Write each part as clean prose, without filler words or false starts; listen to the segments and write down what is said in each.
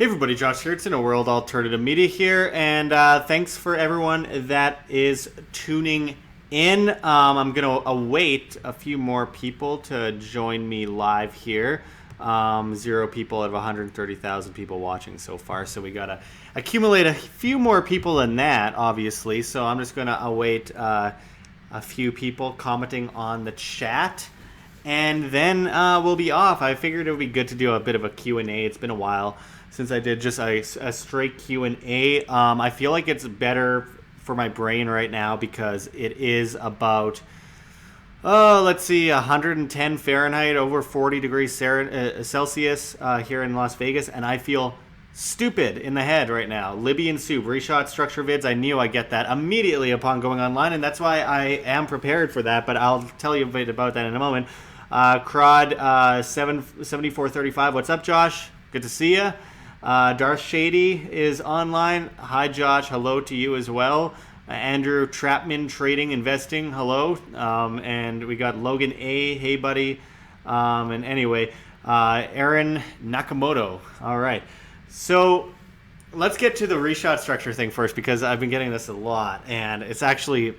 Hey everybody, Josh Sigurdson, a World Alternative Media here, and thanks for everyone that is tuning in. I'm going to await a few more people to join me live here. 0 people out of 130,000 people watching so far, so we got to accumulate a few more people than that, obviously. So I'm just going to await a few people commenting on the chat. And then we'll be off. I figured it would be good to do a bit of a Q&A. It's been a while since I did just a straight Q&A. I feel like it's better for my brain right now because it is about, let's see, 110 Fahrenheit, over 40 degrees Celsius here in Las Vegas, and I feel stupid in the head right now. Libyan soup, reshot structure vids, I knew I'd get that immediately upon going online, and that's why I am prepared for that, but I'll tell you a bit about that in a moment. Crod 7435, what's up, Josh? Good to see you. Darth Shady is online. Hi, Josh. Hello to you as well. Andrew Trapman Trading Investing. Hello. And we got Logan A. Hey, buddy. And anyway, Aaron Nakamoto. All right. So let's get to the reshot structure thing first because I've been getting this a lot. And it's actually,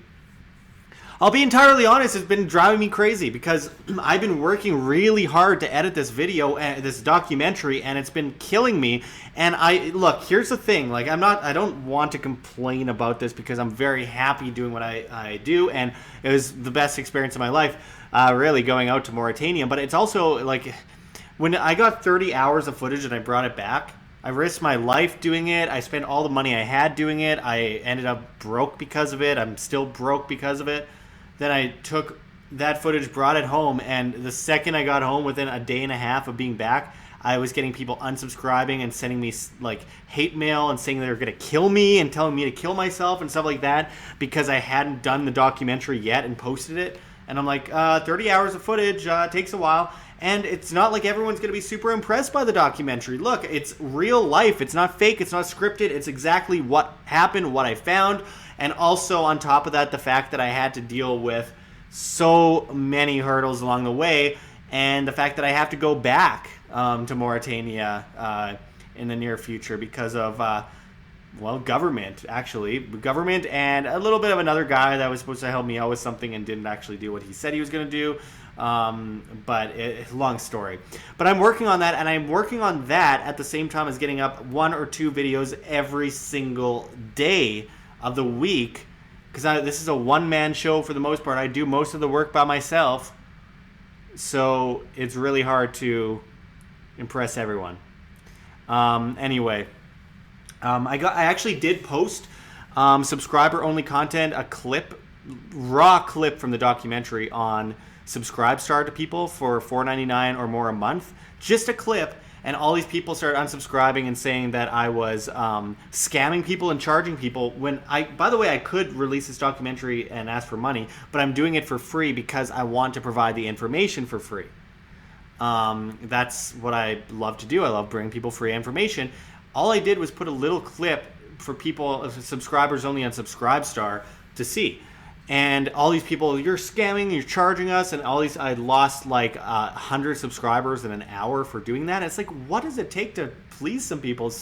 I'll be entirely honest, it's been driving me crazy because I've been working really hard to edit this video, this documentary, and it's been killing me. And look, here's the thing, like I don't want to complain about this because I'm very happy doing what I do, and it was the best experience of my life, really going out to Mauritania. But it's also like when I got 30 hours of footage and I brought it back, I risked my life doing it. I spent all the money I had doing it. I ended up broke because of it. I'm still broke because of it. Then I took that footage, brought it home, and the second I got home, within a day and a half of being back, I was getting people unsubscribing and sending me like hate mail and saying they were going to kill me and telling me to kill myself and stuff like that because I hadn't done the documentary yet and posted it. And I'm like, 30 hours of footage takes a while. And it's not like everyone's going to be super impressed by the documentary. Look, it's real life. It's not fake. It's not scripted. It's exactly what happened, what I found. And also on top of that, the fact that I had to deal with so many hurdles along the way, and the fact that I have to go back to Mauritania in the near future because of, government, actually. Government and a little bit of another guy that was supposed to help me out with something and didn't actually do what he said he was going to do. But long story. But I'm working on that, and I'm working on that at the same time as getting up 1 or 2 videos every single day of the week, because this is a one-man show for the most part. I do most of the work by myself, so it's really hard to impress everyone. Anyway, I actually did post subscriber-only content, a raw clip from the documentary on Subscribestar to people for $4.99 or more a month, just a clip. And all these people started unsubscribing and saying that I was scamming people and charging people. By the way, I could release this documentary and ask for money, but I'm doing it for free because I want to provide the information for free. That's what I love to do. I love bringing people free information. All I did was put a little clip for people, subscribers only on Subscribestar, to see. And all these people, you're scamming, you're charging us, and all these, I lost like 100 subscribers in an hour for doing that. It's like, what does it take to please some people?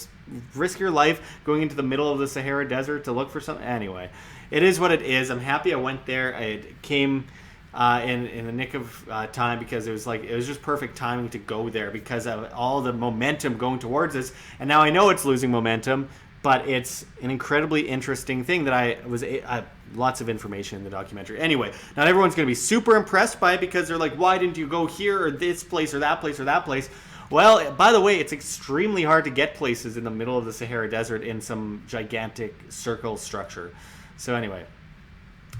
Risk your life going into the middle of the Sahara Desert to look for something? Anyway, it is what it is. I'm happy I went there. It came in the nick of time because it was just perfect timing to go there because of all the momentum going towards this. And now I know it's losing momentum, but it's an incredibly interesting thing that I lots of information in the documentary. Anyway, not everyone's going to be super impressed by it because they're like, why didn't you go here or this place or that place or that place? Well, by the way, it's extremely hard to get places in the middle of the Sahara Desert in some gigantic circle structure. So anyway,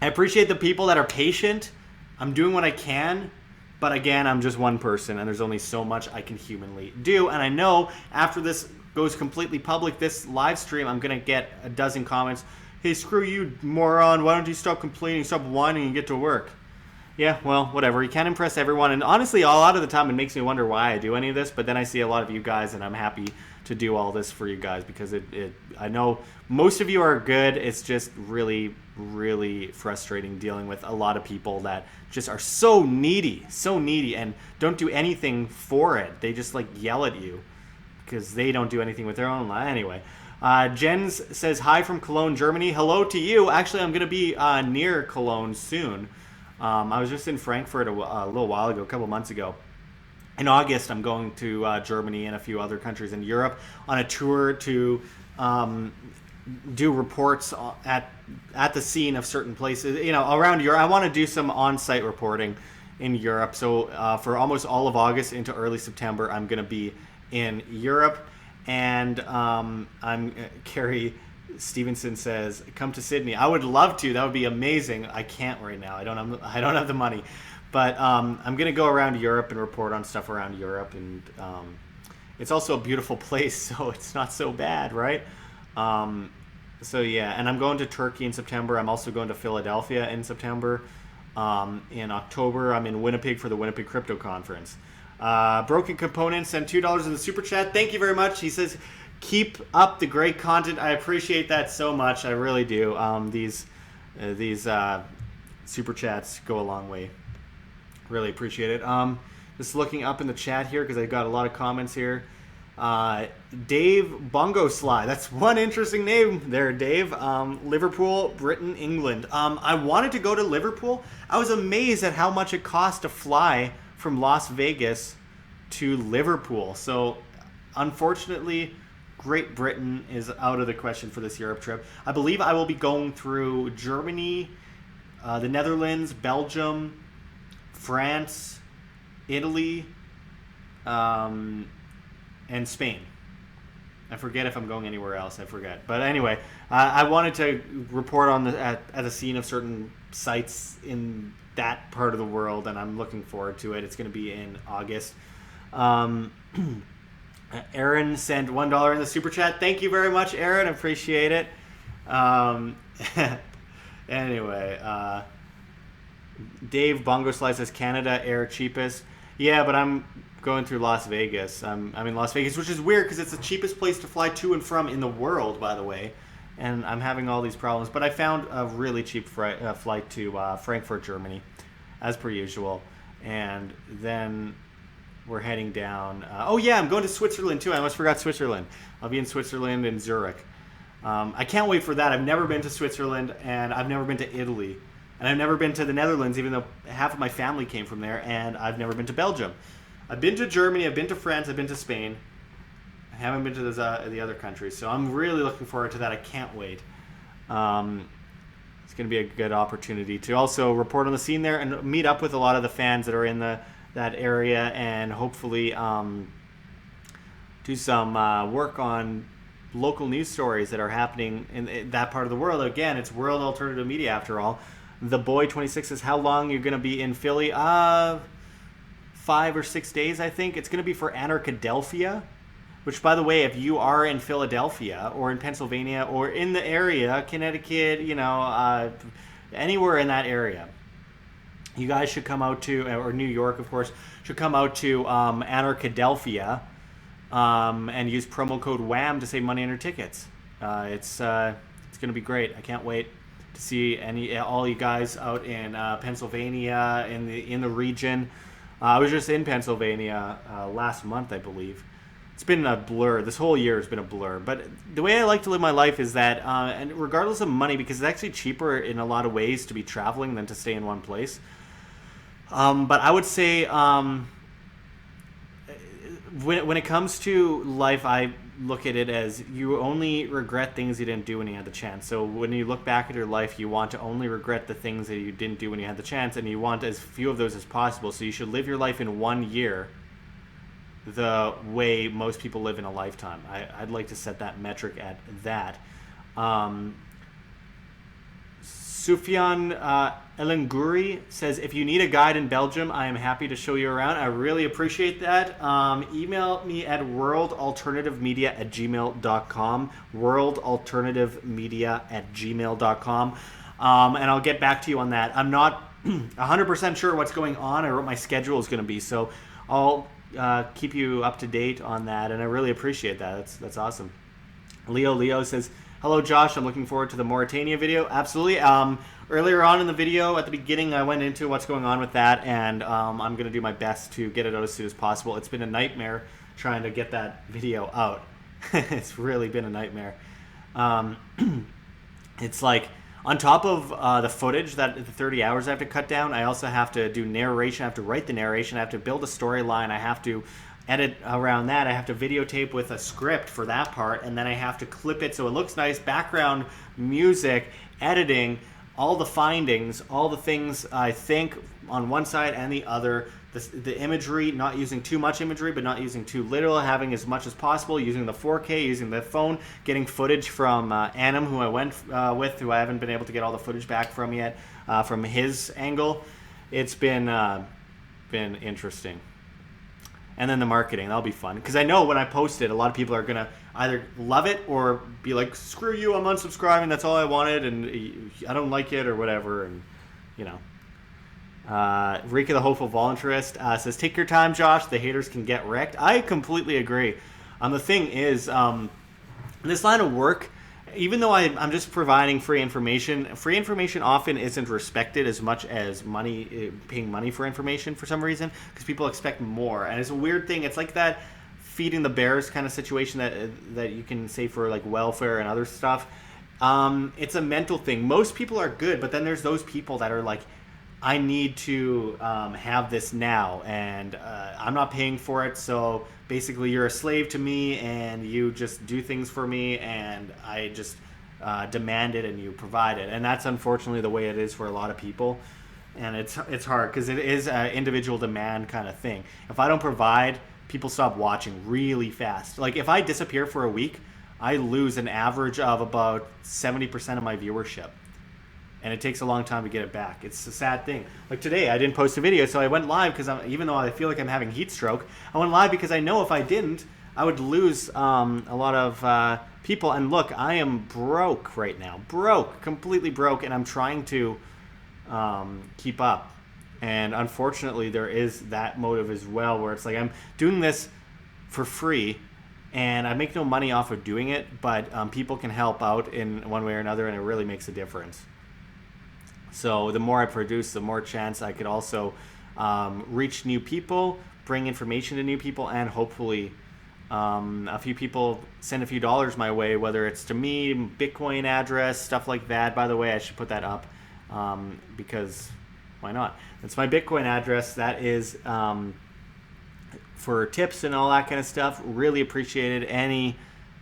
I appreciate the people that are patient. I'm doing what I can, but again, I'm just one person and there's only so much I can humanly do. And I know after this goes completely public, this live stream, I'm going to get a dozen comments. Hey, screw you, moron. Why don't you stop complaining, stop whining, and get to work? Yeah, well, whatever. You can't impress everyone. And honestly, a lot of the time, it makes me wonder why I do any of this. But then I see a lot of you guys, and I'm happy to do all this for you guys because I know most of you are good. It's just really, really frustrating dealing with a lot of people that just are so needy, and don't do anything for it. They just like yell at you because they don't do anything with their own life. Anyway, Jens says, hi from Cologne, Germany. Hello to you. Actually, I'm going to be near Cologne soon. I was just in Frankfurt a little while ago, a couple months ago. In August, I'm going to Germany and a few other countries in Europe on a tour to do reports at the scene of certain places, around Europe. I want to do some on-site reporting in Europe. So for almost all of August into early September, I'm going to be in Europe. And Carrie Stevenson says, come to Sydney. I would love to. That would be amazing. I can't right now. I don't have the money. But I'm going to go around Europe and report on stuff around Europe. And it's also a beautiful place, so it's not so bad, right? So yeah, and I'm going to Turkey in September. I'm also going to Philadelphia in September. In October, I'm in Winnipeg for the Winnipeg Crypto Conference. Broken Components sent $2 in the super chat. Thank you very much. He says, keep up the great content. I appreciate that so much. I really do. These super chats go a long way. Really appreciate it. Just looking up in the chat here because I got a lot of comments here. Dave Bongo Sly. That's one interesting name there, Dave. Liverpool, Britain, England. I wanted to go to Liverpool. I was amazed at how much it cost to fly from Las Vegas to Liverpool. So, unfortunately, Great Britain is out of the question for this Europe trip. I believe I will be going through Germany, the Netherlands, Belgium, France, Italy, and Spain. I forget if I'm going anywhere else. I forget. But anyway, I wanted to report on at the scene of certain sites in that part of the world, and I'm looking forward to it. It's going to be in August. Aaron sent $1 in the super chat. Thank you very much, Aaron. Appreciate it. Anyway, Dave Bongo Slice says Canada Air cheapest. Yeah, but I'm going through Las Vegas. I'm in Las Vegas, which is weird because it's the cheapest place to fly to and from in the world, by the way. And I'm having all these problems. But I found a really cheap flight to Frankfurt, Germany, as per usual. And then we're heading down. Oh, yeah, I'm going to Switzerland, too. I almost forgot Switzerland. I'll be in Switzerland and Zurich. I can't wait for that. I've never been to Switzerland, and I've never been to Italy. And I've never been to the Netherlands, even though half of my family came from there. And I've never been to Belgium. I've been to Germany, I've been to France, I've been to Spain. I haven't been to the other countries. So I'm really looking forward to that. I can't wait. It's going to be a good opportunity to also report on the scene there and meet up with a lot of the fans that are in that area and hopefully do some work on local news stories that are happening in that part of the world. Again, it's World Alternative Media after all. The Boy 26 says, how long you're going to be in Philly? 5 or 6 days, I think. It's going to be for AnarchoVegas, which, by the way, if you are in Philadelphia or in Pennsylvania or in the area, Connecticut, anywhere in that area, you guys should come out to, or New York, of course, should come out to AnarchoVegas and use promo code WHAM to save money on your tickets. It's going to be great. I can't wait to see all you guys out in Pennsylvania, in the region. I was just in Pennsylvania last month, I believe. It's been a blur. This whole year has been a blur. But the way I like to live my life is that, and regardless of money, because it's actually cheaper in a lot of ways to be traveling than to stay in one place. But I would say when it comes to life, I look at it as you only regret things you didn't do when you had the chance. So when you look back at your life, you want to only regret the things that you didn't do when you had the chance, and you want as few of those as possible. So you should live your life in 1 year the way most people live in a lifetime. I'd like to set that metric at that. Sufyan Elenguri says, if you need a guide in Belgium, I am happy to show you around. I really appreciate that. Email me at worldalternativemedia@gmail.com, worldalternativemedia@gmail.com, and I'll get back to you on that. I'm not 100% sure what's going on or what my schedule is going to be, so I'll keep you up to date on that, and I really appreciate that. That's awesome. Leo says, hello, Josh. I'm looking forward to the Mauritania video. Absolutely. Earlier on in the video, at the beginning, I went into what's going on with that, and I'm going to do my best to get it out as soon as possible. It's been a nightmare trying to get that video out. It's really been a nightmare. It's like on top of the footage, that the 30 hours I have to cut down, I also have to do narration. I have to write the narration. I have to build a storyline. I have to edit around that. I have to videotape with a script for that part, and then I have to clip it so it looks nice. Background music, editing, all the findings, all the things I think on one side and the other. The imagery, not using too much imagery, but not using too little, having as much as possible, using the 4K, using the phone, getting footage from Anam, who I went with, who I haven't been able to get all the footage back from yet, from his angle. It's been interesting. And then the marketing, that'll be fun. Because I know when I post it, a lot of people are going to either love it or be like, screw you, I'm unsubscribing, that's all I wanted, and I don't like it, or whatever, and, you know. Rika the Hopeful Voluntarist says, take your time, Josh. The haters can get wrecked. I completely agree. The thing is, this line of work, even though I'm just providing free information often isn't respected as much as paying money for information for some reason, because people expect more. And it's a weird thing. It's like that feeding the bears kind of situation that you can say for like welfare and other stuff. It's a mental thing. Most people are good, but then there's those people that are like, I need to have this now, and I'm not paying for it, so basically you're a slave to me, and you just do things for me, and I just demand it, and you provide it. And that's unfortunately the way it is for a lot of people, and it's hard, because it is an individual demand kind of thing. If I don't provide, people stop watching really fast. Like, if I disappear for a week, I lose an average of about 70% of my viewership. And it takes a long time to get it back. It's a sad thing. Like today, I didn't post a video, so I went live because even though I feel like I'm having heat stroke, I went live because I know if I didn't, I would lose a lot of people. And look, I am broke right now. Completely broke, and I'm trying to keep up. And unfortunately, there is that motive as well, where it's like I'm doing this for free, and I make no money off of doing it, but people can help out in one way or another, and it really makes a difference. So the more I produce, the more chance I could also reach new people, bring information to new people, and hopefully a few people send a few dollars my way, whether it's to me, Bitcoin address, stuff like that. By the way, I should put that up because why not? That's my Bitcoin address. That is for tips and all that kind of stuff. Really appreciate it.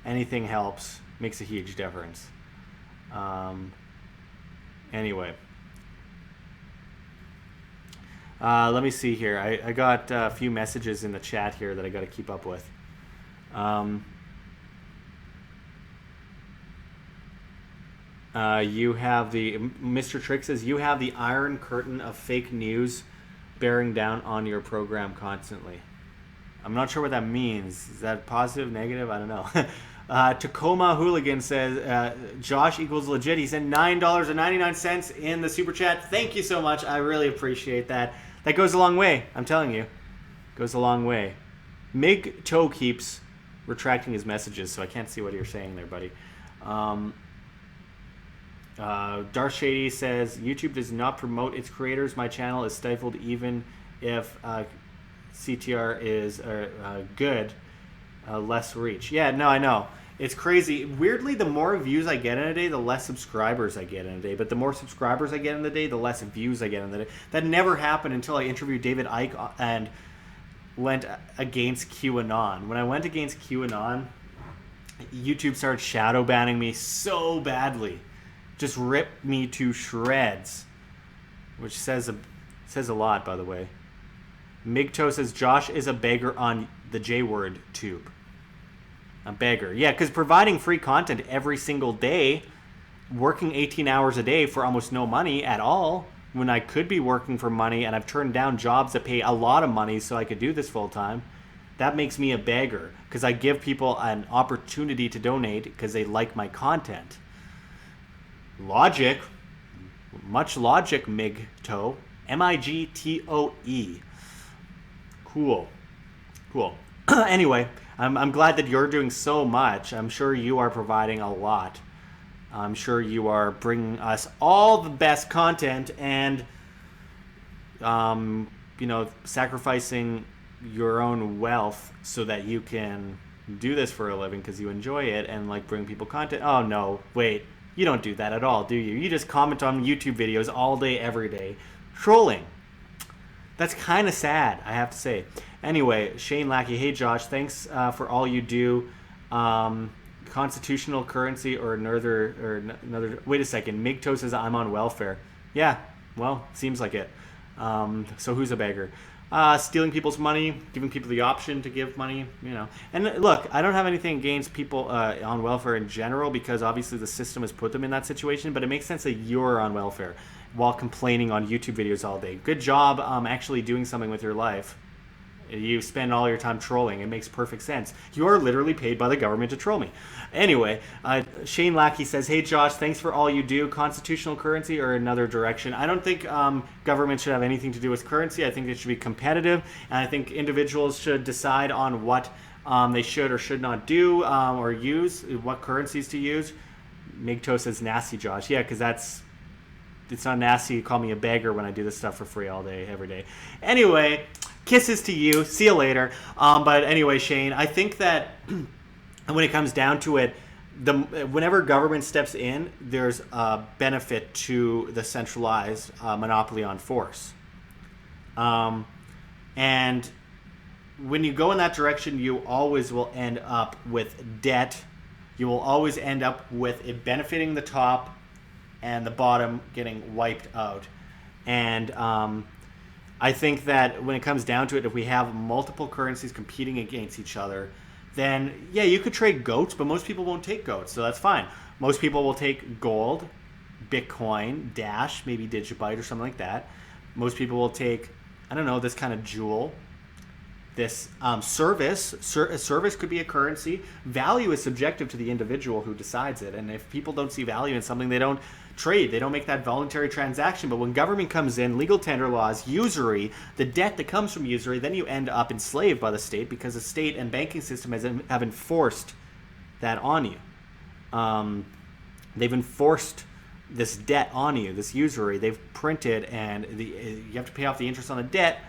Anything helps. Makes a huge difference. Anyway. Let me see here. I got a few messages in the chat here that I got to keep up with. You have Mr. Trick says, you have the iron curtain of fake news bearing down on your program constantly. I'm not sure what that means. Is that positive, negative? I don't know. Tacoma Hooligan says, Josh equals legit. He sent $9.99 in the super chat. Thank you so much. I really appreciate that. That goes a long way. I'm telling you. Goes a long way. Mig Toe keeps retracting his messages, so I can't see what you're saying there, buddy. Darth Shady says, YouTube does not promote its creators. My channel is stifled even if CTR is good. Less reach. Yeah, no, I know. It's crazy. Weirdly, the more views I get in a day, the less subscribers I get in a day. But the more subscribers I get in the day, the less views I get in the day. That never happened until I interviewed David Icke and went against QAnon. When I went against QAnon, YouTube started shadow banning me so badly. Just ripped me to shreds. Which says a lot, by the way. Migto says, Josh is a beggar on the J-word tube. A beggar. Yeah, because providing free content every single day, working 18 hours a day for almost no money at all, when I could be working for money, and I've turned down jobs that pay a lot of money so I could do this full time, that makes me a beggar. Because I give people an opportunity to donate because they like my content. Logic. Much logic, Migto. Migtoe. Cool. Anyway, I'm glad that you're doing so much. I'm sure you are providing a lot. I'm sure you are bringing us all the best content and, sacrificing your own wealth so that you can do this for a living because you enjoy it and like bring people content. Oh no, wait, you don't do that at all, do you? You just comment on YouTube videos all day, every day, trolling. That's kind of sad, I have to say. Anyway, Shane Lackey, hey Josh, thanks for all you do. Constitutional currency or another. Wait a second, Migto says I'm on welfare. Yeah, well, seems like it. So who's a beggar? Stealing people's money, giving people the option to give money, you know. And look, I don't have anything against people on welfare in general because obviously the system has put them in that situation, but it makes sense that you're on welfare while complaining on YouTube videos all day. Good job actually doing something with your life. You spend all your time trolling. It makes perfect sense. You are literally paid by the government to troll me. Anyway, Shane Lackey says, hey Josh, thanks for all you do. Constitutional currency or another direction? I don't think government should have anything to do with currency. I think it should be competitive. And I think individuals should decide on what they should or should not do or use, what currencies to use. Migto says, nasty Josh. Yeah, because it's not nasty to call me a beggar when I do this stuff for free all day, every day. Anyway, kisses to you. See you later. But anyway, Shane, I think that when it comes down to it, whenever government steps in, there's a benefit to the centralized monopoly on force. And when you go in that direction, you always will end up with debt. You will always end up with it benefiting the top and the bottom getting wiped out. And I think that when it comes down to it, if we have multiple currencies competing against each other, then yeah, you could trade goats, but most people won't take goats, so that's fine. Most people will take gold, Bitcoin, Dash, maybe Digibyte or something like that. Most people will take, I don't know, this kind of jewel. This service could be a currency. Value is subjective to the individual who decides it. And if people don't see value in something, they don't trade. They don't make that voluntary transaction. But when government comes in, legal tender laws, usury, the debt that comes from usury, then you end up enslaved by the state because the state and banking system have enforced that on you. They've enforced this debt on you, this usury. They've printed, and you have to pay off the interest on the debt.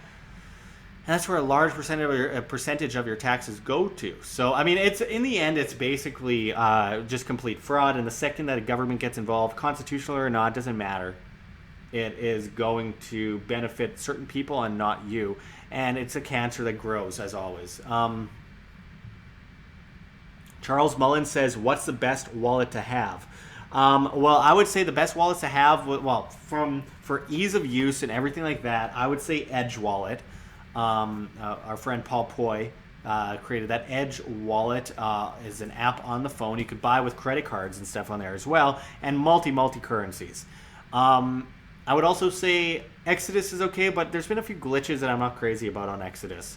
And that's where a large percentage of your taxes go to. So, I mean, it's in the end, it's basically just complete fraud. And the second that a government gets involved, constitutional or not, doesn't matter. It is going to benefit certain people and not you. And it's a cancer that grows, as always. Charles Mullen says, what's the best wallet to have? Well, I would say the best wallets to have, for ease of use and everything like that, I would say Edge Wallet. Our friend Paul Poi created that. Edge Wallet is an app on the phone you could buy with credit cards and stuff on there as well, and multi currencies. I would also say Exodus is okay, but there's been a few glitches that I'm not crazy about on Exodus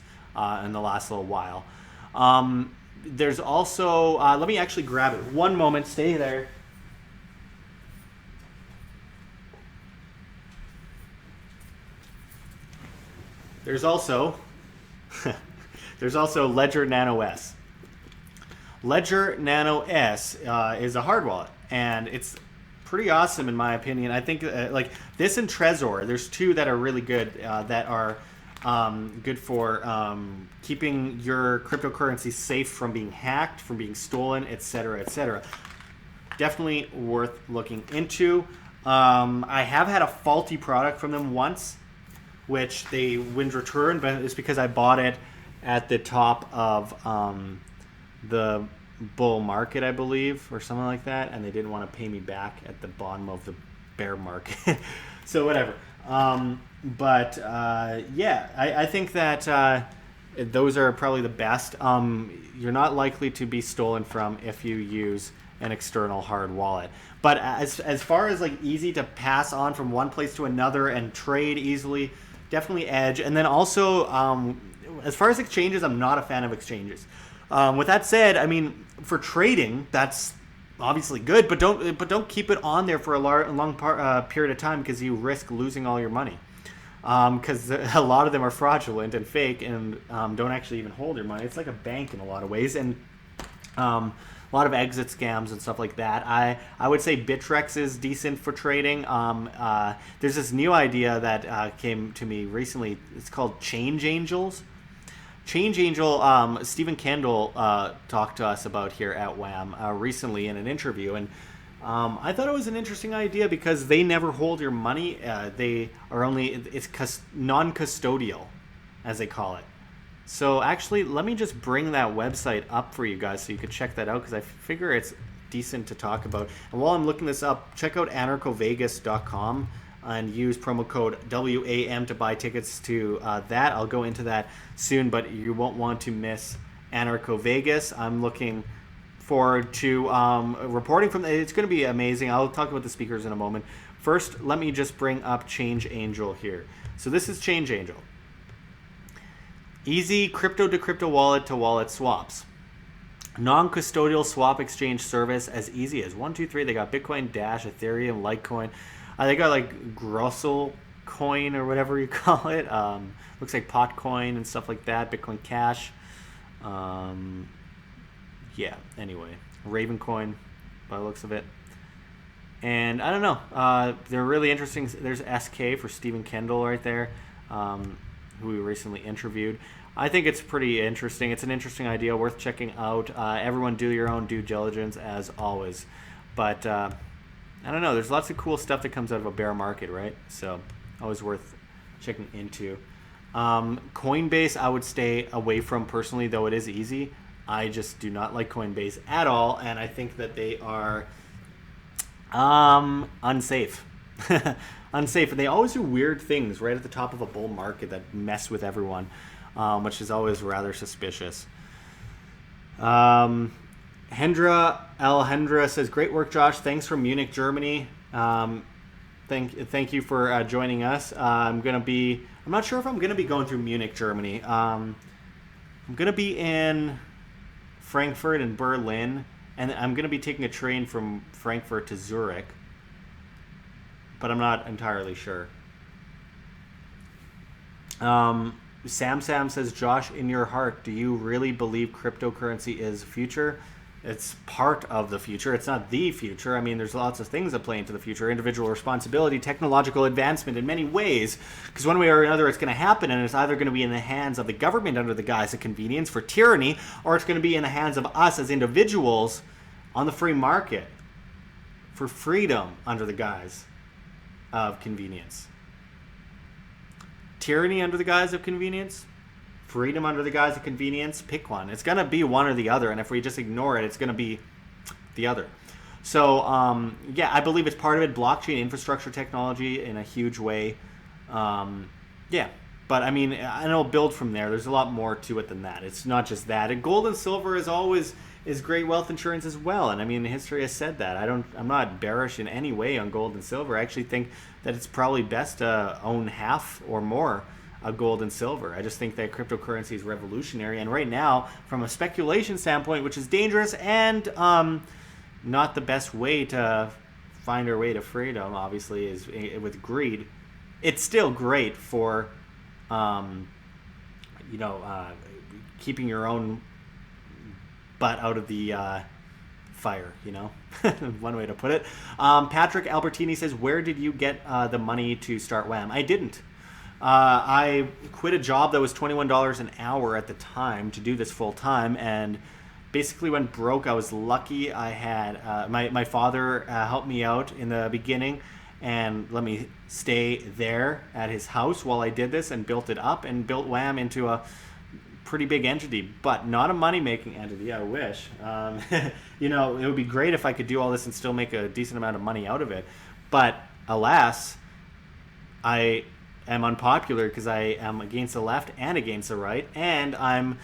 in the last little while. There's also let me actually grab it. One moment, stay there. There's also Ledger Nano S. Ledger Nano S is a hard wallet, and it's pretty awesome in my opinion. I think like this and Trezor, there's two that are really good that are good for keeping your cryptocurrency safe from being hacked, from being stolen, etc., etc. Definitely worth looking into. I have had a faulty product from them once, which they wouldn't return, but it's because I bought it at the top of the bull market, I believe, or something like that, and they didn't want to pay me back at the bottom of the bear market. So whatever. Yeah, I think that those are probably the best. You're not likely to be stolen from if you use an external hard wallet. But as far as like easy to pass on from one place to another and trade easily, definitely Edge. And then also, as far as exchanges, I'm not a fan of exchanges. With that said, I mean, for trading, that's obviously good, but don't keep it on there for a long period of time because you risk losing all your money. Because a lot of them are fraudulent and fake and don't actually even hold your money. It's like a bank in a lot of ways, and a lot of exit scams and stuff like that. I would say Bittrex is decent for trading. There's this new idea that came to me recently. It's called Change Angels. Change Angel, Stephen Kendall talked to us about here at WAM recently in an interview, and I thought it was an interesting idea because they never hold your money. They are it's non-custodial, as they call it. So actually, let me just bring that website up for you guys so you could check that out, because I figure it's decent to talk about. And while I'm looking this up, check out AnarchoVegas.com and use promo code WAM to buy tickets to that. I'll go into that soon, but you won't want to miss AnarchoVegas. I'm looking forward to reporting from it's going to be amazing. I'll talk about the speakers in a moment. First, let me just bring up Change Angel here. So this is Change Angel. Easy crypto to crypto wallet to wallet swaps. Non-custodial swap exchange service as easy as 1, 2, 3. They got Bitcoin, Dash, Ethereum, Litecoin. They got like Grossel coin or whatever you call it. Looks like Potcoin and stuff like that. Bitcoin Cash. Yeah, anyway. Ravencoin by the looks of it. And I don't know. They're really interesting. There's SK for Stephen Kendall right there, who we recently interviewed. I think it's pretty interesting. It's an interesting idea, worth checking out. Everyone do your own due diligence, as always. But I don't know. There's lots of cool stuff that comes out of a bear market, right? So always worth checking into. Coinbase, I would stay away from personally, though it is easy. I just do not like Coinbase at all, and I think that they are unsafe. Unsafe, and they always do weird things right at the top of a bull market that mess with everyone, which is always rather suspicious. Hendra says, "Great work, Josh. Thanks from Munich, Germany. Thank you for joining us. I'm not sure if I'm gonna be going through Munich, Germany. I'm gonna be in Frankfurt and Berlin, and I'm gonna be taking a train from Frankfurt to Zurich, but I'm not entirely sure." Sam says, "Josh, in your heart, do you really believe cryptocurrency is the future?" It's part of the future. It's not the future. I mean, there's lots of things that play into the future. Individual responsibility, technological advancement in many ways. Because one way or another, it's going to happen, and it's either going to be in the hands of the government under the guise of convenience for tyranny, or it's going to be in the hands of us as individuals on the free market for freedom under the guise of convenience. Tyranny under the guise of convenience, freedom under the guise of convenience. Pick one. It's going to be one or the other, and if we just ignore it, it's going to be the other. So yeah, I believe it's part of it. Blockchain infrastructure technology in a huge way. Yeah, but I mean, and it'll build from there. There's a lot more to it than that. It's not just that. And gold and silver is great wealth insurance as well. And I mean, history has said that. I'm not bearish in any way on gold and silver. I actually think that it's probably best to own half or more of gold and silver. I just think that cryptocurrency is revolutionary. And right now, from a speculation standpoint, which is dangerous and not the best way to find our way to freedom, obviously, is with greed. It's still great for, keeping your own butt out of the fire, one way to put it. Patrick Albertini says, "Where did you get the money to start WAM?" I didn't. I quit a job that was $21 an hour at the time to do this full time, and basically went broke. I was lucky. I had my father helped me out in the beginning and let me stay there at his house while I did this and built it up and built WAM into a pretty big entity, but not a money-making entity. I wish. It would be great if I could do all this and still make a decent amount of money out of it. But alas, I am unpopular because I am against the left and against the right, and I'm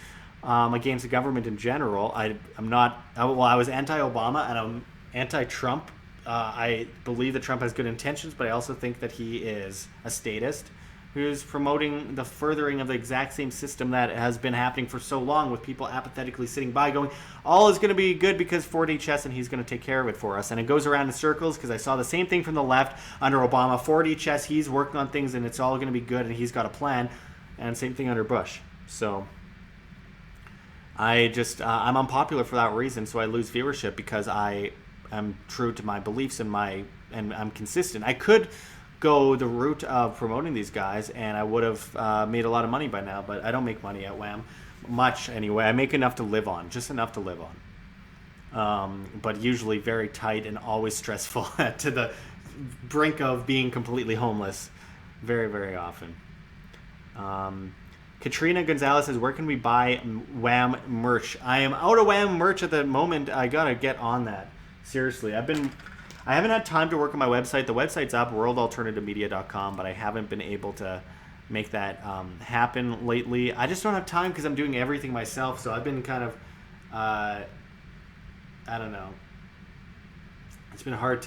against the government in general. I was anti-Obama and I'm anti-Trump. I believe that Trump has good intentions, but I also think that he is a statist who's promoting the furthering of the exact same system that has been happening for so long, with people apathetically sitting by going, all is going to be good because 4D chess and he's going to take care of it for us. And it goes around in circles because I saw the same thing from the left under Obama. 4D chess, he's working on things and it's all going to be good and he's got a plan. And same thing under Bush. So I'm unpopular for that reason, so I lose viewership because I am true to my beliefs and I'm consistent. I could go the route of promoting these guys and I would have made a lot of money by now, but I don't make money at WAM. much anyway. I make enough to live on, just enough to live on. But usually very tight and always stressful to the brink of being completely homeless very, very often. Katrina Gonzalez says, where can we buy Wham merch? I am out of Wham merch at the moment. I gotta get on that. Seriously, I haven't had time to work on my website. The website's up, worldalternativemedia.com, but I haven't been able to make that happen lately. I just don't have time because I'm doing everything myself. So I've been kind of, I don't know. It's been hard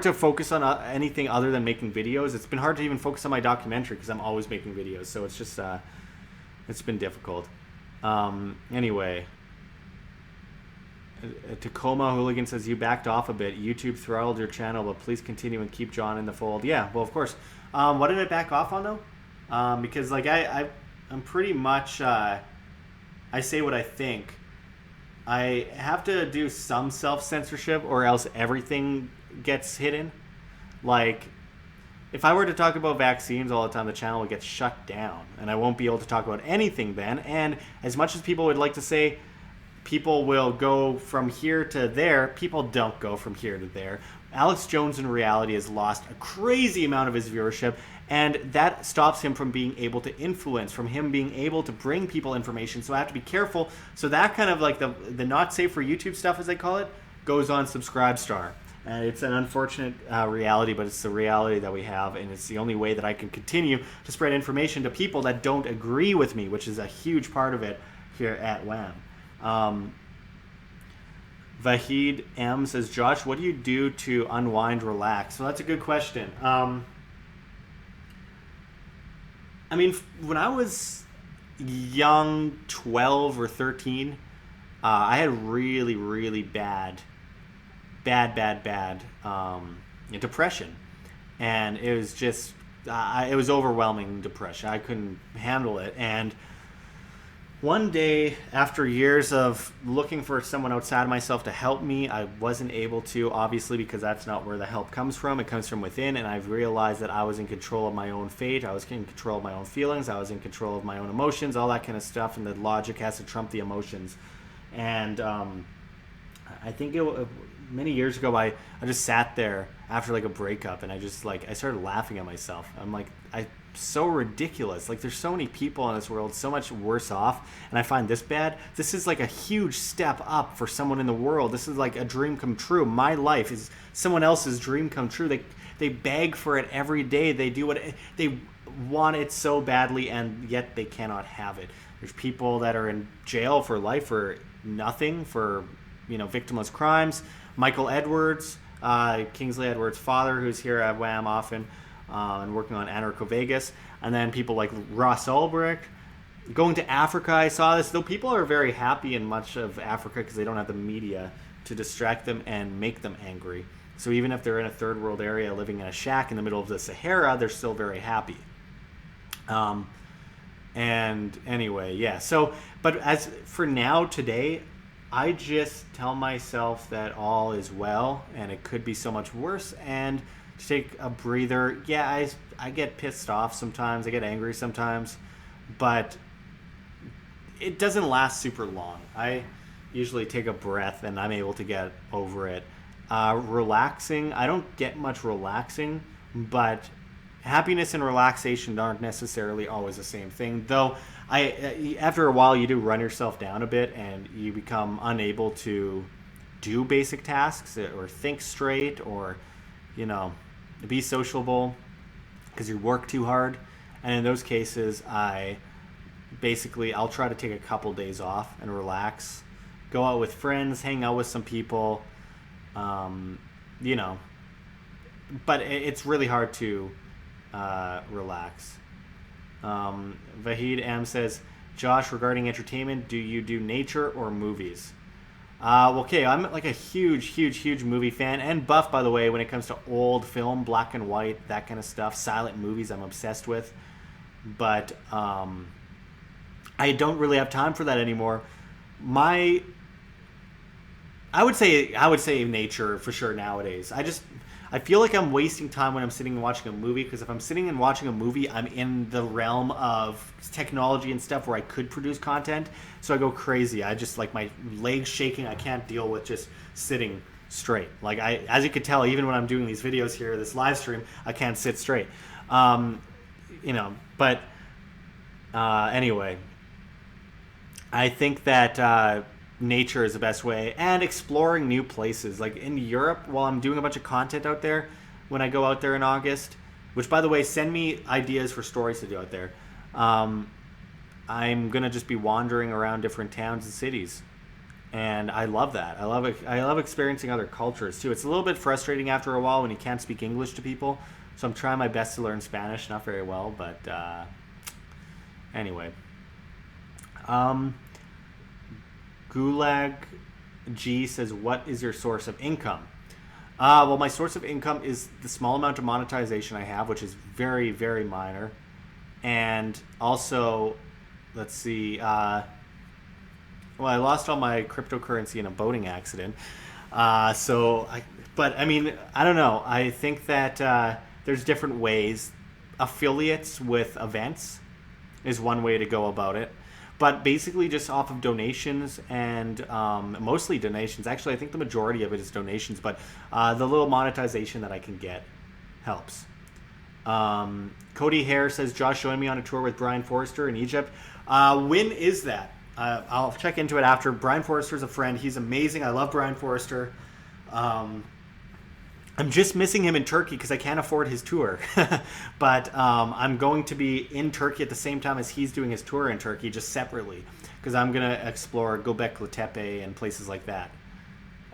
to focus on anything other than making videos. It's been hard to even focus on my documentary because I'm always making videos. So it's just, it's been difficult. Anyway, Tacoma Hooligan says, you backed off a bit. YouTube throttled your channel, but please continue and keep John in the fold. Yeah, well, of course. What did I back off on, though? Because, like, I'm pretty much, I say what I think. I have to do some self-censorship or else everything gets hidden. Like, if I were to talk about vaccines all the time, the channel would get shut down, and I won't be able to talk about anything then. And as much as people would like to say people will go from here to there, people don't go from here to there. Alex Jones in reality has lost a crazy amount of his viewership, and that stops him from being able to influence, from him being able to bring people information. So I have to be careful. So that kind of like the not safe for YouTube stuff, as they call it, goes on Subscribestar. And it's an unfortunate reality, but it's the reality that we have, and it's the only way that I can continue to spread information to people that don't agree with me, which is a huge part of it here at Wham. Vahid M says, Josh, what do you do to unwind, relax? Well, that's a good question. I mean, when I was young, 12 or 13, I had really, really bad depression. And it was just, it was overwhelming depression. I couldn't handle it. And one day, after years of looking for someone outside myself to help me, I wasn't able to, obviously, because that's not where the help comes from. It comes from within, and I've realized that I was in control of my own fate. I was in control of my own feelings. I was in control of my own emotions, all that kind of stuff, and the logic has to trump the emotions. And I think many years ago, I just sat there after like a breakup, and I started laughing at myself. I'm like, so ridiculous. Like, there's so many people in this world so much worse off, and I find this bad. This is like a huge step up for someone in the world. This is like a dream come true. My life is someone else's dream come true. They beg for it every day. They do what they want it so badly, and yet they cannot have it. There's people that are in jail for life for nothing, for victimless crimes. Michael Edwards, Kingsley Edwards' father, who's here at Wham often, and working on AnarchoVegas, and then people like Ross Ulbricht going to Africa. I saw this, though people are very happy in much of Africa because they don't have the media to distract them and make them angry. So even if they're in a third world area living in a shack in the middle of the Sahara, they're still very happy. And anyway, yeah. So, but as for now, today, I just tell myself that all is well and it could be so much worse, and to take a breather. Yeah, I get pissed off sometimes. I get angry sometimes, but it doesn't last super long. I usually take a breath and I'm able to get over it. Relaxing, I don't get much relaxing, but happiness and relaxation aren't necessarily always the same thing. Though after a while, you do run yourself down a bit and you become unable to do basic tasks or think straight or, be sociable because you work too hard. And in those cases, I'll try to take a couple days off and relax, go out with friends, hang out with some people, but it's really hard to relax. Vahid M says, Josh, regarding entertainment, do you do nature or movies? Okay, I'm like a huge movie fan, and buff, by the way, when it comes to old film, black and white, that kind of stuff, silent movies I'm obsessed with. But I don't really have time for that anymore. I would say nature for sure nowadays. I feel like I'm wasting time when I'm sitting and watching a movie, because if I'm sitting and watching a movie, I'm in the realm of technology and stuff where I could produce content. So I go crazy. I just like my legs shaking. I can't deal with just sitting straight. Like as you could tell, even when I'm doing these videos here, this live stream, I can't sit straight. But anyway, I think that nature is the best way, and exploring new places. Like in Europe, while I'm doing a bunch of content out there, when I go out there in August, which by the way, send me ideas for stories to do out there. I'm gonna just be wandering around different towns and cities, and I love that. I love experiencing other cultures too. It's a little bit frustrating after a while when you can't speak English to people. So I'm trying my best to learn Spanish. Not very well, but anyway. Gulag G says, what is your source of income? Well, my source of income is the small amount of monetization I have, which is very, very minor. And also, let's see, well, I lost all my cryptocurrency in a boating accident. But I mean, I don't know. I think that there's different ways. Affiliates with events is one way to go about it. But basically just off of donations and mostly donations. Actually, I think the majority of it is donations, but the little monetization that I can get helps. Cody Hare says, Josh joined me on a tour with Brian Forrester in Egypt. When is that? I'll check into it after. Brian Forrester's a friend. He's amazing. I love Brian Forrester. I'm just missing him in Turkey because I can't afford his tour. But I'm going to be in Turkey at the same time as he's doing his tour in Turkey, just separately, because I'm going to explore Göbekli Tepe and places like that.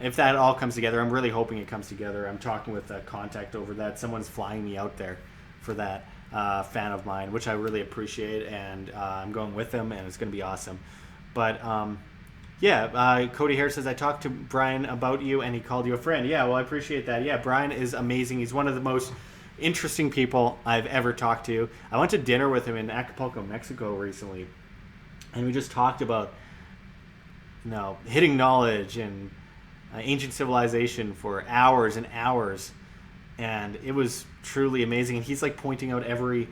If that all comes together, I'm really hoping it comes together. I'm talking with a contact over that. Someone's flying me out there for that, fan of mine, which I really appreciate, and I'm going with them, and it's going to be awesome. But Cody Hare says, I talked to Brian about you and he called you a friend. Yeah, well, I appreciate that. Yeah, Brian is amazing. He's one of the most interesting people I've ever talked to. I went to dinner with him in Acapulco, Mexico recently, and we just talked about, hitting knowledge and ancient civilization for hours and hours, and it was truly amazing. And he's like pointing out every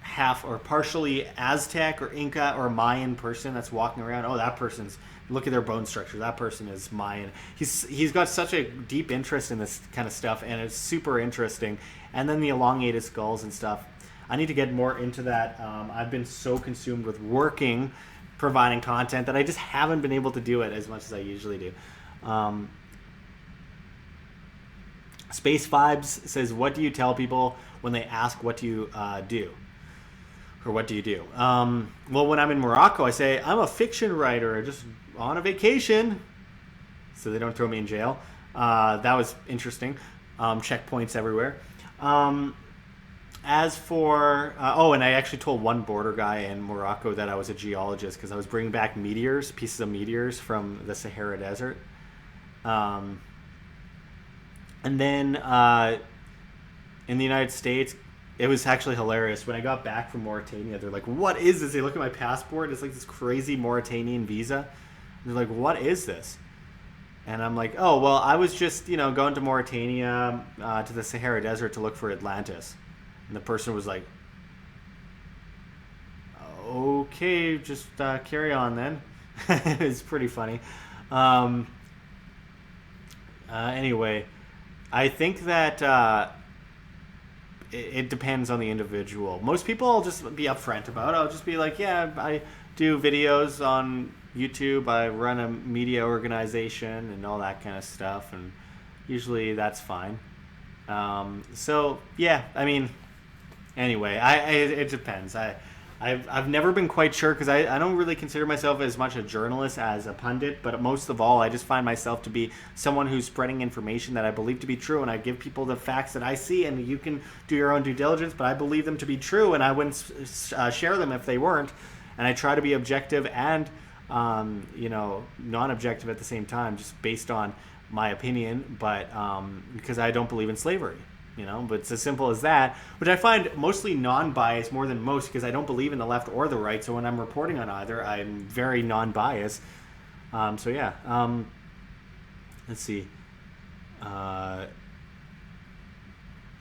half or partially Aztec or Inca or Mayan person that's walking around. Oh, that person's, look at their bone structure, that person is Mayan. He's got such a deep interest in this kind of stuff, and it's super interesting. And then the elongated skulls and stuff, I need to get more into that. I've been so consumed with working, providing content, that I just haven't been able to do it as much as I usually do. Space Vibes says, what do you tell people when they ask what do you do? Or what do you do? Well, when I'm in Morocco, I say, I'm a fiction writer, just on a vacation, so they don't throw me in jail. That was interesting. Checkpoints everywhere. As for... and I actually told one border guy in Morocco that I was a geologist, because I was bringing back pieces of meteors from the Sahara Desert. And then in the United States, it was actually hilarious. When I got back from Mauritania, they're like, what is this? They look at my passport. It's like this crazy Mauritanian visa. They're like, what is this? And I'm like, oh, well, I was just, going to Mauritania, to the Sahara Desert to look for Atlantis. And the person was like, okay, just carry on then. It's pretty funny. Anyway, I think that it depends on the individual. Most people will just be upfront about it. I'll just be like, yeah, I do videos on YouTube. I run a media organization and all that kind of stuff. And usually that's fine. So, yeah, I mean, anyway, it depends. I've never been quite sure, because I don't really consider myself as much a journalist as a pundit, but most of all, I just find myself to be someone who's spreading information that I believe to be true, and I give people the facts that I see, and you can do your own due diligence, but I believe them to be true, and I wouldn't share them if they weren't, and I try to be objective and, non-objective at the same time, just based on my opinion, but because I don't believe in slavery. But it's as simple as that, which I find mostly non-biased more than most, because I don't believe in the left or the right. So when I'm reporting on either, I'm very non-biased. Let's see.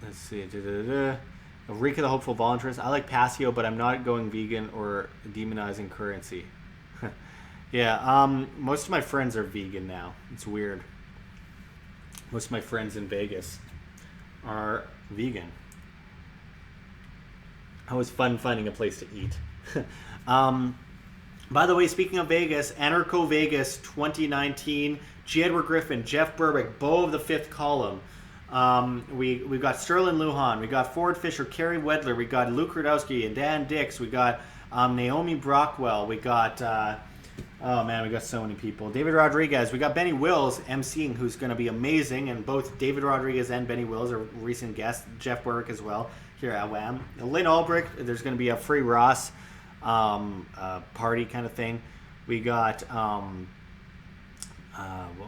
Let's see. Eureka the Hopeful Voluntarist. I like Passio, but I'm not going vegan or demonizing currency. Yeah, most of my friends are vegan now. It's weird. Most of my friends in Vegas are vegan. It was fun finding a place to eat. By the way, speaking of Vegas, AnarchoVegas 2019, G. Edward Griffin, Jeff Berwick, Bo of the Fifth Column. We've got Sterling Lujan, we got Ford Fisher, Kerry Wedler, we got Luke Rudowski and Dan Dix, we got Naomi Brockwell, we got oh man, we got so many people. David Rodriguez, we got Benny Wills emceeing, who's going to be amazing, and both David Rodriguez and Benny Wills are recent guests. Jeff Berwick as well here at WAM. Lynn Albrecht, there's going to be a free Ross party kind of thing. We got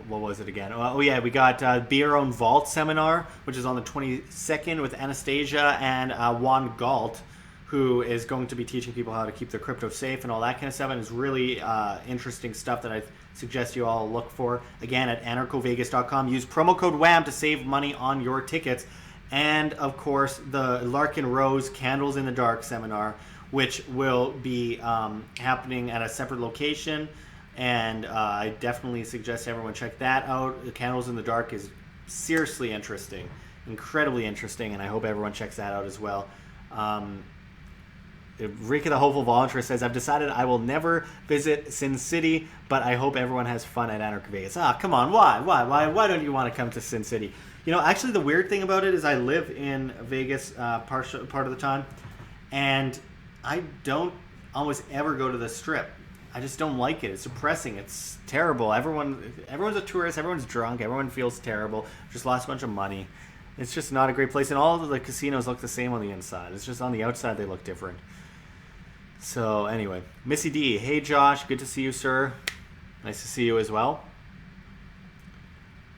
what was it again? Oh yeah, we got Be Your Own Vault seminar, which is on the 22nd with Anastasia and Juan Galt, who is going to be teaching people how to keep their crypto safe and all that kind of stuff, and it's really interesting stuff that I suggest you all look for. Again, at anarchovegas.com, use promo code WAM to save money on your tickets. And of course, the Larkin Rose Candles in the Dark seminar, which will be happening at a separate location, and I definitely suggest everyone check that out. The Candles in the Dark is seriously interesting, incredibly interesting, and I hope everyone checks that out as well. Rika the Hopeful Voluntarist says, I've decided I will never visit Sin City, but I hope everyone has fun at AnarchoVegas. Ah, come on, why don't you want to come to Sin City? You know, actually the weird thing about it is I live in Vegas part of the time, and I don't almost ever go to the Strip. I just don't like it. It's depressing. It's terrible. Everyone's a tourist. Everyone's drunk. Everyone feels terrible. Just lost a bunch of money. It's just not a great place. And all of the casinos look the same on the inside. It's just on the outside they look different. So anyway, Missy D. Hey Josh, good to see you, sir. Nice to see you as well.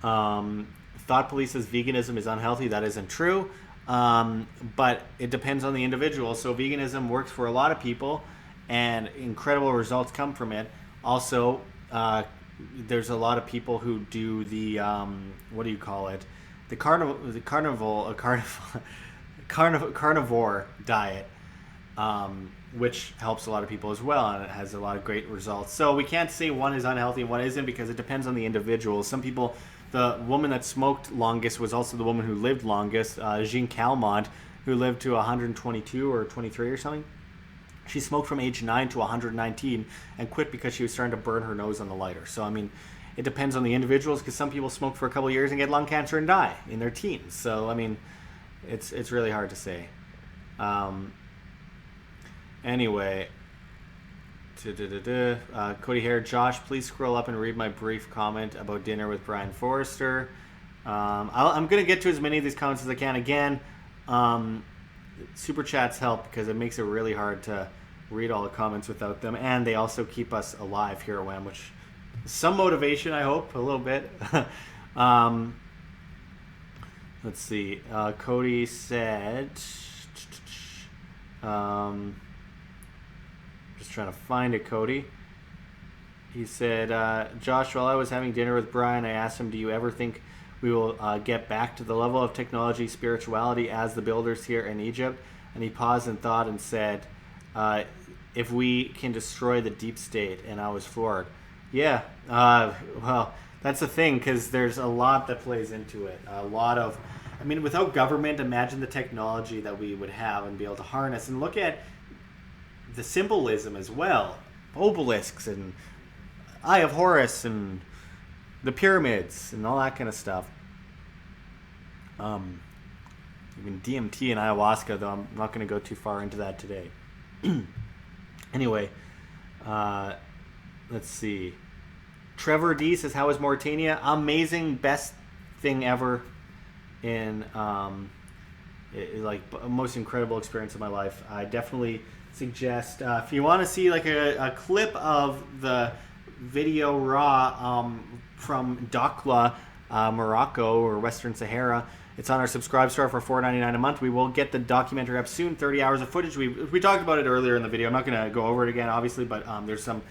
Thought Police says veganism is unhealthy. That isn't true. But it depends on the individual. So veganism works for a lot of people, and incredible results come from it. Also, there's a lot of people who do the what do you call it? The carnivore diet, which helps a lot of people as well, and it has a lot of great results. So we can't say one is unhealthy and one isn't, because it depends on the individual. Some people, the woman that smoked longest was also the woman who lived longest, Jean Calment, who lived to 122 or 23 or something. She smoked from age 9 to 119 and quit because she was starting to burn her nose on the lighter. So, I mean, it depends on the individuals, because some people smoke for a couple of years and get lung cancer and die in their teens. So, I mean, it's really hard to say. Anyway, Cody Hare, Josh, please scroll up and read my brief comment about dinner with Brian Forrester. I'm going to get to as many of these comments as I can. Again, super chats help, because it makes it really hard to read all the comments without them, and they also keep us alive here at WAM, which is some motivation, I hope, a little bit. Let's see. Cody said, just trying to find it, Cody. He said, Josh, while I was having dinner with Brian, I asked him, do you ever think we will get back to the level of technology, spirituality as the builders here in Egypt? And he paused and thought and said, if we can destroy the deep state. And I was floored. Yeah, well, that's the thing, because there's a lot that plays into it. A lot of, I mean, without government, imagine the technology that we would have and be able to harness. And look at the symbolism as well. Obelisks and Eye of Horus and the pyramids and all that kind of stuff. Even DMT and ayahuasca, though I'm not going to go too far into that today. Anyway, let's see. Trevor D says, how is Mauritania? Amazing, best thing ever in like most incredible experience of my life. I definitely suggest, if you want to see like a clip of the video raw from Dakhla, Morocco, or Western Sahara, it's on our Subscribe store for $4.99 a month. We will get the documentary up soon, 30 hours of footage. We talked about it earlier in the video. I'm not going to go over it again, obviously, but there's some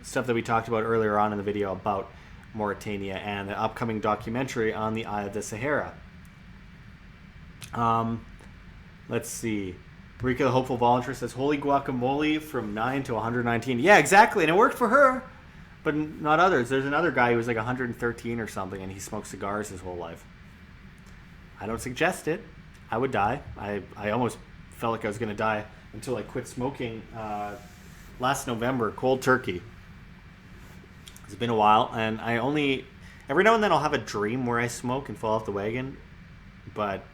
stuff that we talked about earlier on in the video about Mauritania and the upcoming documentary on the Eye of the Sahara. Um, let's see. Rika, the hopeful volunteer, says, holy guacamole from 9 to 119. Yeah, exactly. And it worked for her, but not others. There's another guy who was like 113 or something, and he smoked cigars his whole life. I don't suggest it. I would die. I almost felt like I was going to die until I quit smoking last November, cold turkey. It's been a while, and every now and then I'll have a dream where I smoke and fall off the wagon, but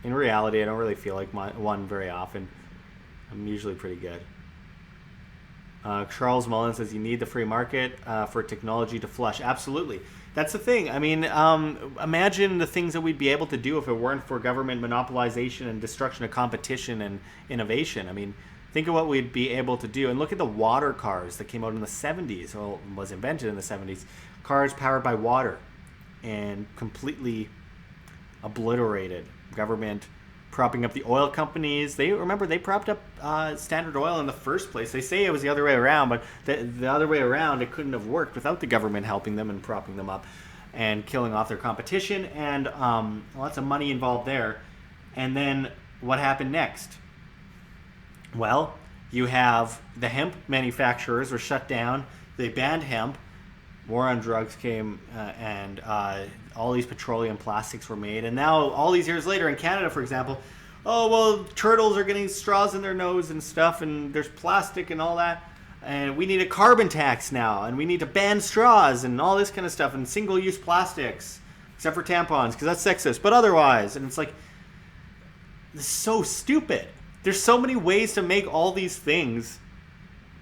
in reality, I don't really feel like one very often. I'm usually pretty good. Charles Mullen says, you need the free market for technology to flush. Absolutely. That's the thing. I mean, imagine the things that we'd be able to do if it weren't for government monopolization and destruction of competition and innovation. I mean, think of what we'd be able to do. And look at the water cars that came out in the 70s, or was invented in the 70s. Cars powered by water and completely obliterated. Government propping up the oil companies. They propped up Standard Oil in the first place. They say it was the other way around, but the other way around, it couldn't have worked without the government helping them and propping them up and killing off their competition, and lots of money involved there. And then what happened next? Well, you have the hemp manufacturers were shut down. They banned hemp. War on drugs came, and all these petroleum plastics were made. And now, all these years later, in Canada, for example, oh, well, turtles are getting straws in their nose and stuff, and there's plastic and all that. And we need a carbon tax now, and we need to ban straws and all this kind of stuff, and single-use plastics, except for tampons, because that's sexist, but otherwise. And it's like, this is so stupid. There's so many ways to make all these things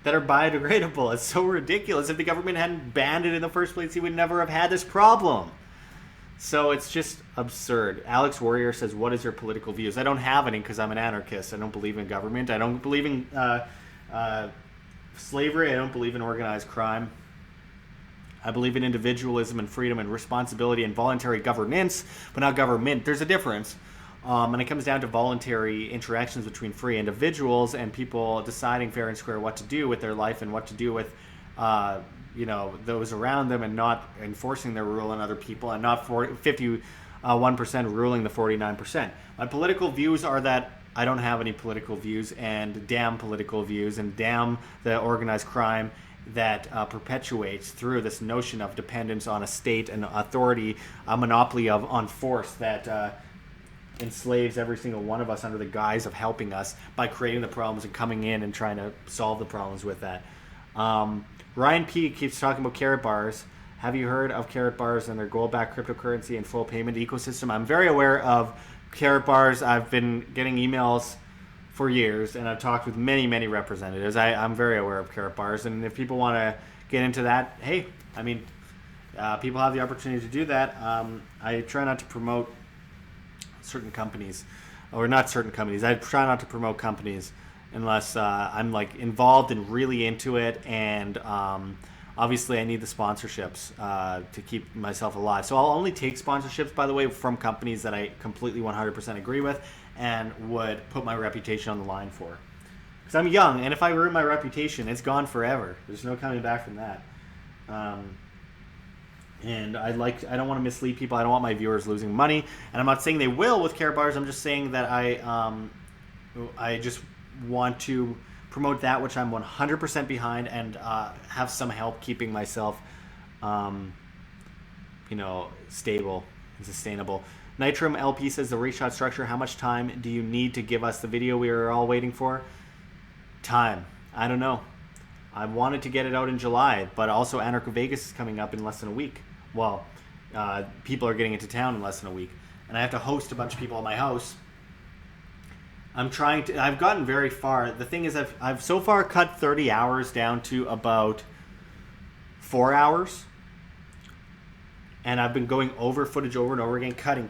that are biodegradable. It's so ridiculous. If the government hadn't banned it in the first place, he would never have had this problem. So it's just absurd. Alex Warrior says, what is your political views? I don't have any because I'm an anarchist. I don't believe in government. I don't believe in slavery. I don't believe in organized crime. I believe in individualism and freedom and responsibility and voluntary governance, but not government. There's a difference. And it comes down to voluntary interactions between free individuals and people deciding fair and square what to do with their life and what to do with those around them, and not enforcing their rule on other people, and not 51% ruling the 49%. My political views are that I don't have any political views, and damn political views, and damn the organized crime that perpetuates through this notion of dependence on a state and authority, a monopoly on force that enslaves every single one of us under the guise of helping us by creating the problems and coming in and trying to solve the problems with that. Ryan P. keeps talking about carrot bars. Have you heard of carrot bars and their gold-backed cryptocurrency and full payment ecosystem? I'm very aware of carrot bars. I've been getting emails for years, and I've talked with many, many representatives. I'm very aware of carrot bars, and if people want to get into that, hey, I mean, people have the opportunity to do that. I try not to promote certain companies, or not certain companies. I try not to promote companies unless I'm like involved and really into it, and obviously I need the sponsorships to keep myself alive. So I'll only take sponsorships, by the way, from companies that I completely 100% agree with and would put my reputation on the line for. Because I'm young, and if I ruin my reputation, it's gone forever. There's no coming back from that. And I don't want to mislead people. I don't want my viewers losing money. And I'm not saying they will with carrot bars. I'm just saying that I just want to promote that which I'm 100% behind, and have some help keeping myself, stable and sustainable. Nitrum LP says, the reshot structure, how much time do you need to give us the video we are all waiting for? Time. I don't know. I wanted to get it out in July, but also AnarchoVegas is coming up in less than a week. Well, people are getting into town in less than a week, and I have to host a bunch of people at my house. I've gotten very far. The thing is, I've so far cut 30 hours down to about 4 hours. And I've been going over footage over and over again, cutting.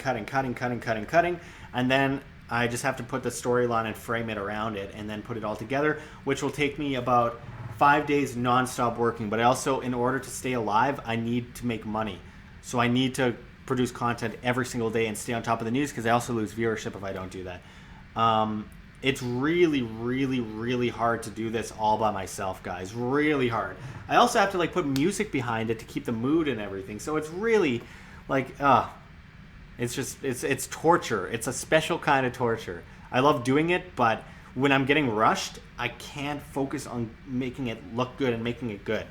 And then I just have to put the storyline and frame it around it, and then put it all together, which will take me about 5 days nonstop working. But also, in order to stay alive, I need to make money. So I need to produce content every single day and stay on top of the news, because I also lose viewership if I don't do that. It's really, really, really hard to do this all by myself, guys. Really hard. I also have to put music behind it to keep the mood and everything. So it's really it's it's torture. It's a special kind of torture. I love doing it, but when I'm getting rushed, I can't focus on making it look good and making it good.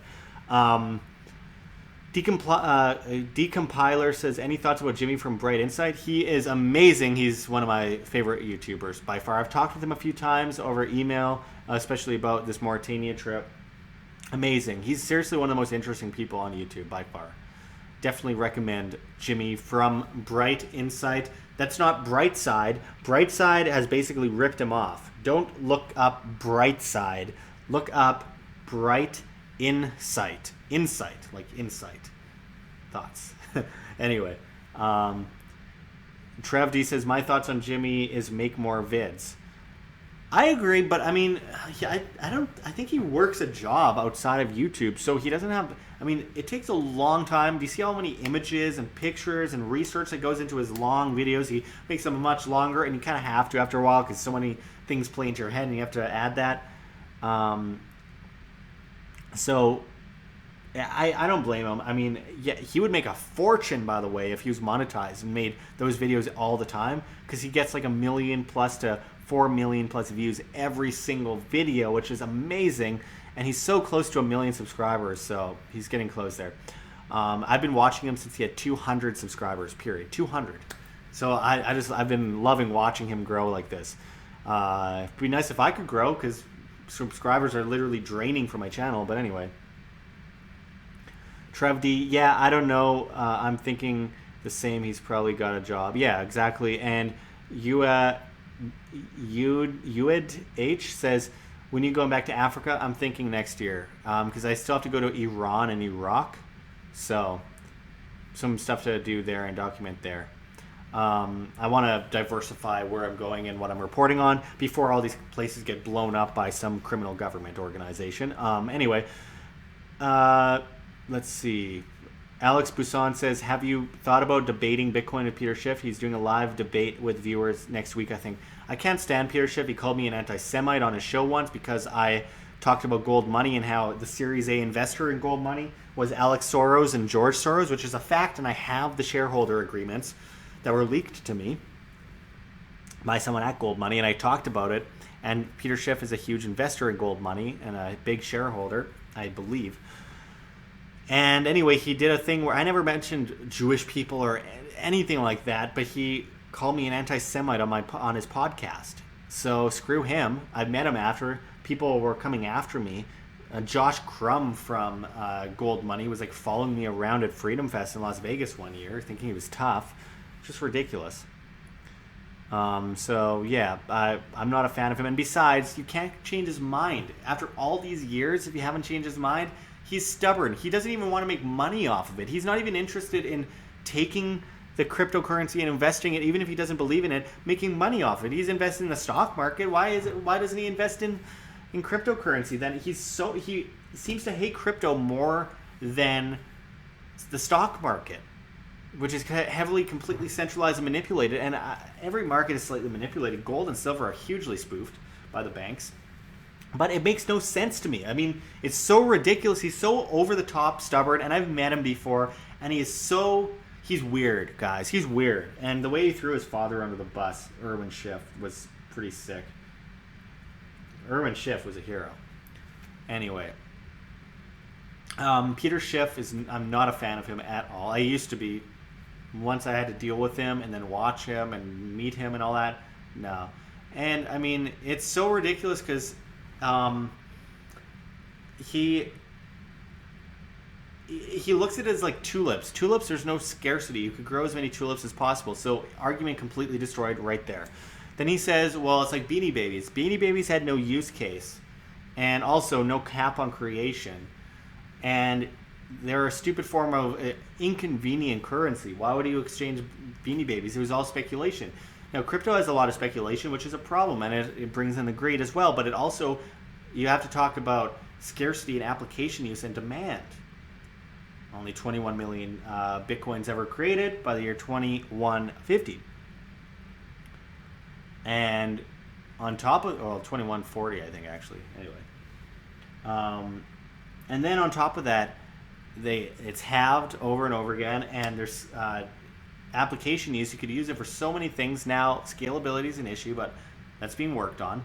Decompiler says, any thoughts about Jimmy from Bright Insight? He is amazing. He's one of my favorite YouTubers by far. I've talked with him a few times over email, especially about this Mauritania trip. Amazing. He's seriously one of the most interesting people on YouTube by far. Definitely recommend Jimmy from Bright Insight. That's not Brightside. Brightside has basically ripped him off. Don't look up Brightside. Look up Bright Insight. Insight, like insight. Thoughts. Anyway, Trev D says, my thoughts on Jimmy is make more vids. I agree, but I mean, I think he works a job outside of YouTube, so he doesn't have, I mean, it takes a long time. Do you see how many images and pictures and research that goes into his long videos? He makes them much longer, and you kind of have to after a while because so many things play into your head, and you have to add that. So I don't blame him. I mean, yeah, he would make a fortune, by the way, if he was monetized and made those videos all the time, because he gets like 1 million plus to 4 million plus views every single video, which is amazing. And he's so close to 1 million subscribers, so he's getting close there. I've been watching him since he had 200 subscribers, period. 200. So I've been loving watching him grow like this. It'd be nice if I could grow, because subscribers are literally draining from my channel. But anyway. Trev D, yeah, I don't know. I'm thinking the same. He's probably got a job. Yeah, exactly. And Ued H says, when you going back to Africa? I'm thinking next year, because I still have to go to Iran and Iraq. So some stuff to do there and document there. I want to diversify where I'm going and what I'm reporting on before all these places get blown up by some criminal government organization. Anyway, let's see. Alex Busan says, have you thought about debating Bitcoin with Peter Schiff? He's doing a live debate with viewers next week, I think. I can't stand Peter Schiff. He called me an anti-Semite on his show once because I talked about gold money and how the Series A investor in gold money was Alex Soros and George Soros, which is a fact, and I have the shareholder agreements that were leaked to me by someone at Gold Money, and I talked about it. And Peter Schiff is a huge investor in Gold Money and a big shareholder, I believe. And anyway, he did a thing where I never mentioned Jewish people or anything like that, but he called me an anti-Semite on his podcast. So screw him. I met him after. People were coming after me. Josh Crum from Gold Money was like following me around at Freedom Fest in Las Vegas one year, thinking he was tough. Just ridiculous. So yeah, I'm not a fan of him. And besides, you can't change his mind. After all these years, if you haven't changed his mind, he's stubborn. He doesn't even want to make money off of it. He's not even interested in taking the cryptocurrency and investing it, even if he doesn't believe in it, making money off it. He's invested in the stock market. Why doesn't he invest in cryptocurrency? Then he seems to hate crypto more than the stock market, which is heavily, completely centralized and manipulated. And every market is slightly manipulated. Gold and silver are hugely spoofed by the banks. But it makes no sense to me. I mean, it's so ridiculous. He's so over the top stubborn, and I've met him before, and he's weird, guys. He's weird. And the way he threw his father under the bus, Irwin Schiff, was pretty sick. Irwin Schiff was a hero. Anyway, Peter Schiff I'm not a fan of him at all. I used to be. Once I had to deal with him and then watch him and meet him and all that, no. And I mean, it's so ridiculous because he looks at it as like tulips. Tulips, there's no scarcity. You could grow as many tulips as possible. So argument completely destroyed right there. Then he says, well, it's like Beanie Babies. Beanie Babies had no use case and also no cap on creation. And they're a stupid form of inconvenient currency. Why would you exchange Beanie Babies? It was all speculation. Now, crypto has a lot of speculation, which is a problem, and it brings in the greed as well. But it also, you have to talk about scarcity and application use and demand. Only 21 million Bitcoins ever created by the year 2150. And on top of, 2140, I think, actually. Anyway. And then on top of that, it's halved over and over again, and there's application use. You could use it for so many things. Now, scalability is an issue, but that's being worked on.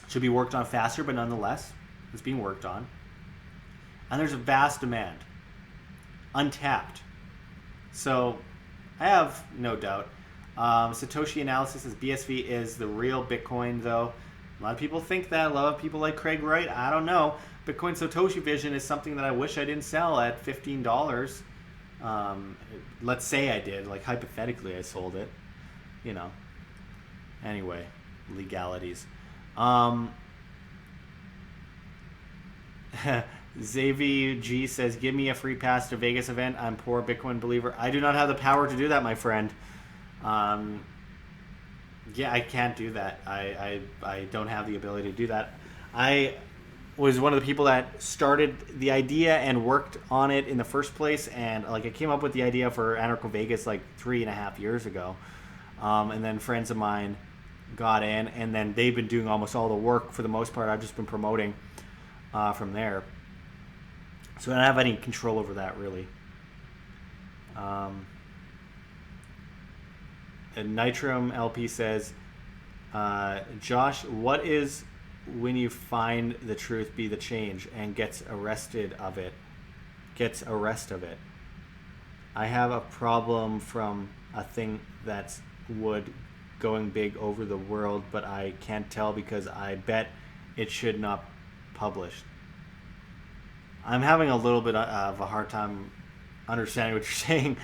Should be worked on faster, but nonetheless, it's being worked on. And there's a vast demand, untapped. So I have no doubt. Satoshi Analysis says BSV is the real Bitcoin, though. A lot of people think that. A lot of people like Craig Wright. I don't know. Bitcoin Satoshi Vision is something that I wish I didn't sell at $15. Let's say I did. Like, hypothetically, I sold it. You know. Anyway, legalities. Xavier G says, give me a free pass to Vegas event. I'm poor Bitcoin believer. I do not have the power to do that, my friend. Yeah, I can't do that. I don't have the ability to do that. I was one of the people that started the idea and worked on it in the first place, and like I came up with the idea for AnarchoVegas like 3.5 years ago, and then friends of mine got in, and then they've been doing almost all the work for the most part. I've just been promoting from there, so I don't have any control over that really. And Nitrum LP says, Josh, what is when you find the truth be the change and gets arrest of it? I have a problem from a thing that's wood going big over the world, but I can't tell because I bet it should not publish. I'm having a little bit of a hard time understanding what you're saying.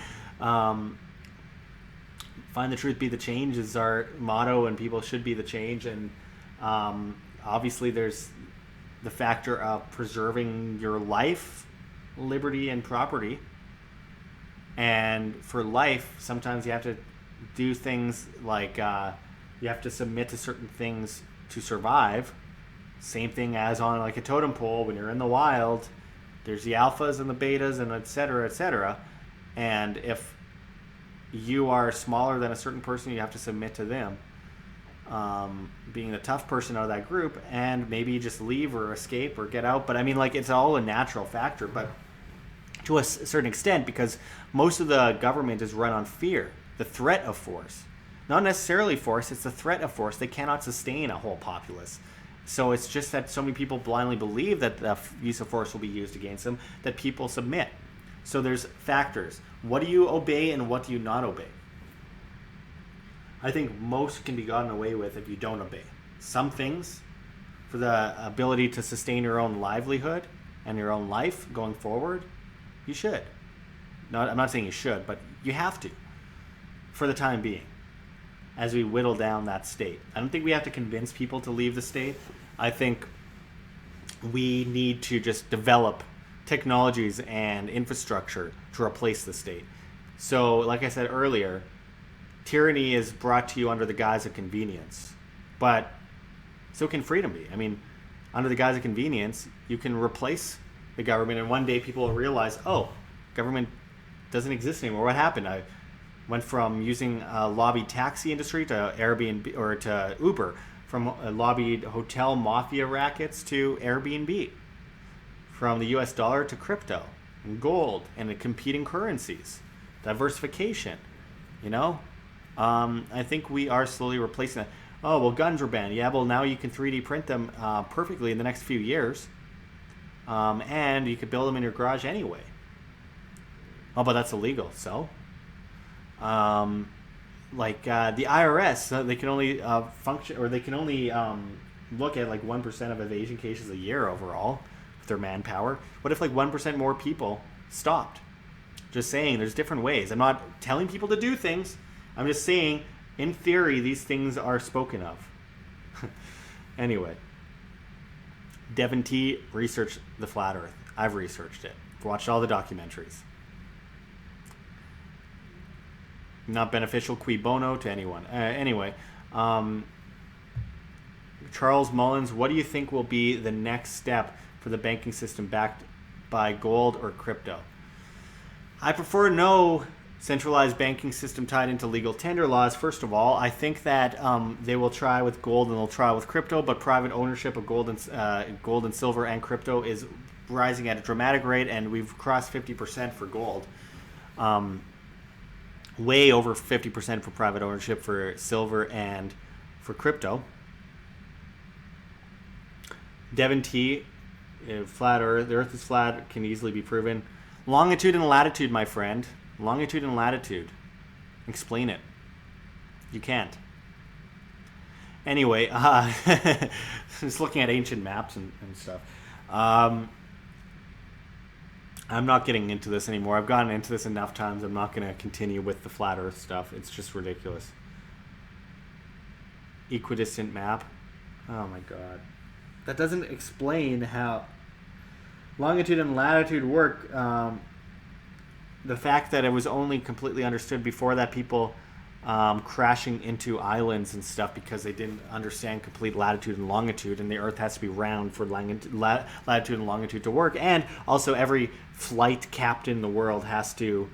Find the truth, be the change is our motto, and people should be the change. And obviously there's the factor of preserving your life, liberty, and property. And for life, sometimes you have to do things like you have to submit to certain things to survive. Same thing as on like a totem pole. When you're in the wild, there's the alphas and the betas and et cetera, et cetera. And if you are smaller than a certain person, you have to submit to them, being the tough person out of that group, and maybe just leave or escape or get out. But I mean, like, it's all a natural factor, but to a certain extent, because most of the government is run on fear, the threat of force. Not necessarily force, it's the threat of force. They cannot sustain a whole populace. So it's just that so many people blindly believe that the use of force will be used against them that people submit. So there's factors. What do you obey and what do you not obey? I think most can be gotten away with if you don't obey. Some things, for the ability to sustain your own livelihood and your own life going forward, you should. I'm not saying you should, but you have to, for the time being, as we whittle down that state. I don't think we have to convince people to leave the state. I think we need to just develop technologies and infrastructure to replace the state. So, like I said earlier, tyranny is brought to you under the guise of convenience, but so can freedom be. I mean, under the guise of convenience, you can replace the government, and one day people will realize, oh, government doesn't exist anymore. What happened? I went from using a lobby taxi industry to Airbnb or to Uber, from lobbied hotel mafia rackets to Airbnb, from the US dollar to crypto and gold and the competing currencies, diversification, you know? I think we are slowly replacing that. Oh, well, guns were banned. Yeah, well, now you can 3D print them perfectly in the next few years. And you could build them in your garage anyway. Oh, but that's illegal, so? Like the IRS, they can only function, or they can only look at like 1% of evasion cases a year overall with their manpower. What if like 1% more people stopped? Just saying, there's different ways. I'm not telling people to do things. I'm just saying, in theory, these things are spoken of. Anyway, Devin T researched the flat Earth. I've researched it. I've watched all the documentaries. Not beneficial cui bono to anyone. Anyway, Charles Mullins, what do you think will be the next step for the banking system backed by gold or crypto? I prefer no centralized banking system tied into legal tender laws. First of all, I think that they will try with gold and they'll try with crypto, but private ownership of gold and silver and crypto is rising at a dramatic rate, and we've crossed 50% for gold. way over 50% for private ownership for silver and for crypto. Devin T, flat Earth. The Earth is flat, can easily be proven. Longitude and latitude, my friend. Longitude and latitude. Explain it. You can't. Anyway, just looking at ancient maps and stuff. I'm not getting into this anymore. I've gotten into this enough times. I'm not going to continue with the flat Earth stuff. It's just ridiculous. Equidistant map. Oh my god. That doesn't explain how longitude and latitude work. The fact that it was only completely understood before that, people crashing into islands and stuff because they didn't understand complete latitude and longitude, and the Earth has to be round for latitude and longitude to work. And also, every flight captain in the world has to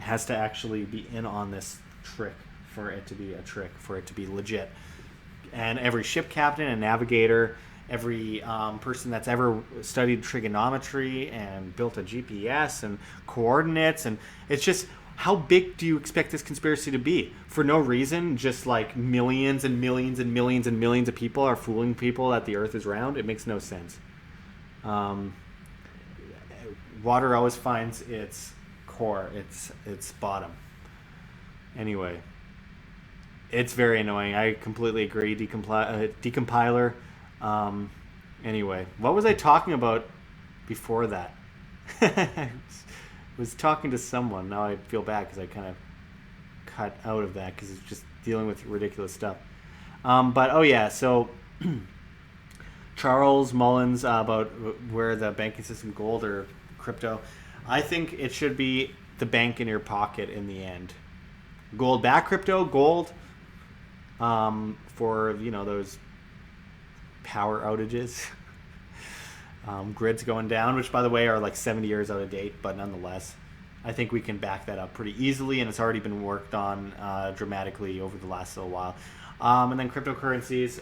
actually be in on this trick for it to be a trick, for it to be legit. And every ship captain and navigator, every person that's ever studied trigonometry and built a GPS and coordinates, and it's just, how big do you expect this conspiracy to be? For no reason, just like millions and millions and millions and millions of people are fooling people that the Earth is round. It makes no sense. Water always finds its core, its bottom. Anyway, it's very annoying. I completely agree. Decompiler. Anyway, what was I talking about before that? I was talking to someone. Now I feel bad because I kind of cut out of that because it's just dealing with ridiculous stuff. But oh yeah, so Charles Mullins about where the banking system, gold or crypto. I think it should be the bank in your pocket in the end. Gold back crypto, gold for those power outages. Grids going down, which by the way are like 70 years out of date, but nonetheless, I think we can back that up pretty easily, and it's already been worked on dramatically over the last little while. And then cryptocurrencies,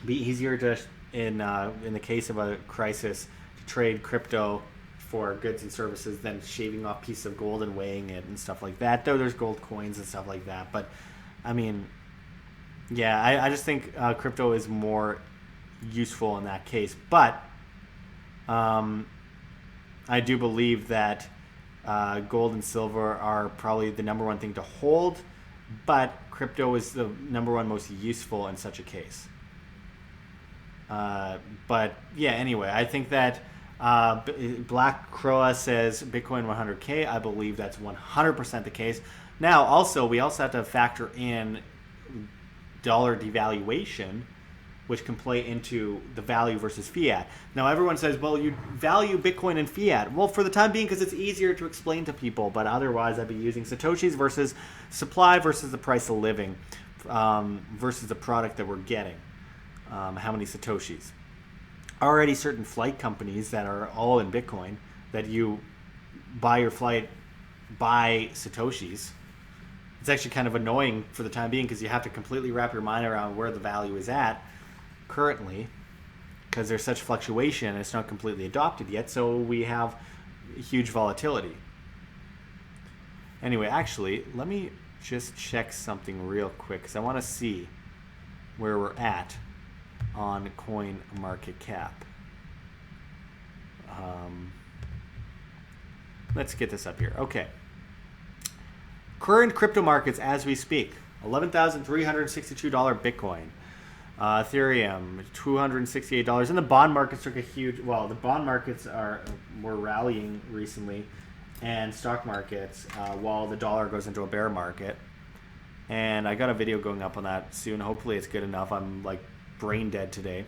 be easier to, in the case of a crisis, to trade crypto for goods and services than shaving off pieces of gold and weighing it and stuff like that. Though there's gold coins and stuff like that, but I mean, yeah, I just think crypto is more useful in that case. But I do believe that gold and silver are probably the number one thing to hold, but crypto is the number one most useful in such a case. But yeah, anyway, I think that Black Croa says Bitcoin 100K. I believe that's 100% the case. Now, also, we also have to factor in dollar devaluation, which can play into the value versus fiat. Now, everyone says, well, you value Bitcoin and fiat. Well, for the time being, because it's easier to explain to people, but otherwise I'd be using Satoshis versus supply versus the price of living versus the product that we're getting. How many Satoshis? Already certain flight companies that are all in Bitcoin, that you buy your flight by Satoshis. It's actually kind of annoying for the time being because you have to completely wrap your mind around where the value is at currently, because there's such fluctuation and it's not completely adopted yet, so we have huge volatility. Anyway, actually, let me just check something real quick because I want to see where we're at on coin market cap. Let's get this up here. Okay. Current crypto markets as we speak: $11,362 Bitcoin, Ethereum $268, and the bond markets took a huge. Well, the bond markets were rallying recently, and stock markets, while the dollar goes into a bear market. And I got a video going up on that soon. Hopefully, it's good enough. I'm like brain dead today